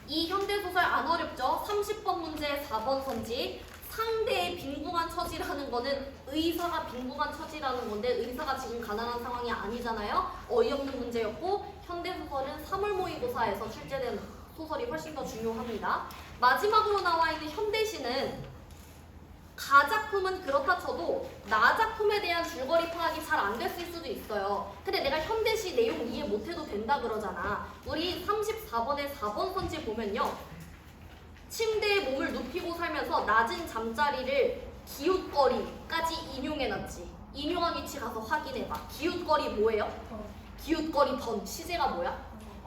이 현대소설 안 어렵죠? 30번 문제 4번 선지. 상대의 빈궁한 처지라는 거는 의사가 빈궁한 처지라는 건데 의사가 지금 가난한 상황이 아니잖아요. 어이없는 문제였고 현대소설은 3월 모의고사에서 출제된 소설이 훨씬 더 중요합니다. 마지막으로 나와 있는 현대시는 가작품은 그렇다 쳐도 나작품에 대한 줄거리 파악이 잘 안 됐을 수도 있어요. 근데 내가 현대시 내용 이해 못해도 된다 그러잖아. 우리 34번에 4번 선지 보면요. 침대에 몸을 눕히고 살면서 낮은 잠자리를 기웃거리까지 인용해놨지. 인용한 위치 가서 확인해봐. 기웃거리 뭐예요? 기웃거리 던 시제가 뭐야?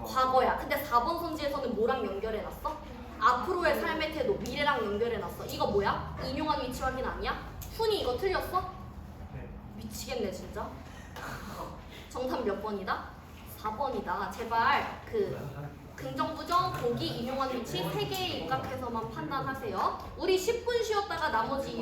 과거야. 근데 4번 선지에서는 뭐랑 연결해놨어? 앞으로의 삶의 태도, 미래랑 연결해놨어. 이거 뭐야? 인용한 위치 확인 아니야? 훈이 이거 틀렸어? 네. 미치겠네 진짜. 정답 몇 번이다? 4번이다. 제발 그 긍정, 부정, 보기, 인용한 위치 3개에 입각해서만 판단하세요. 우리 10분 쉬었다가 나머지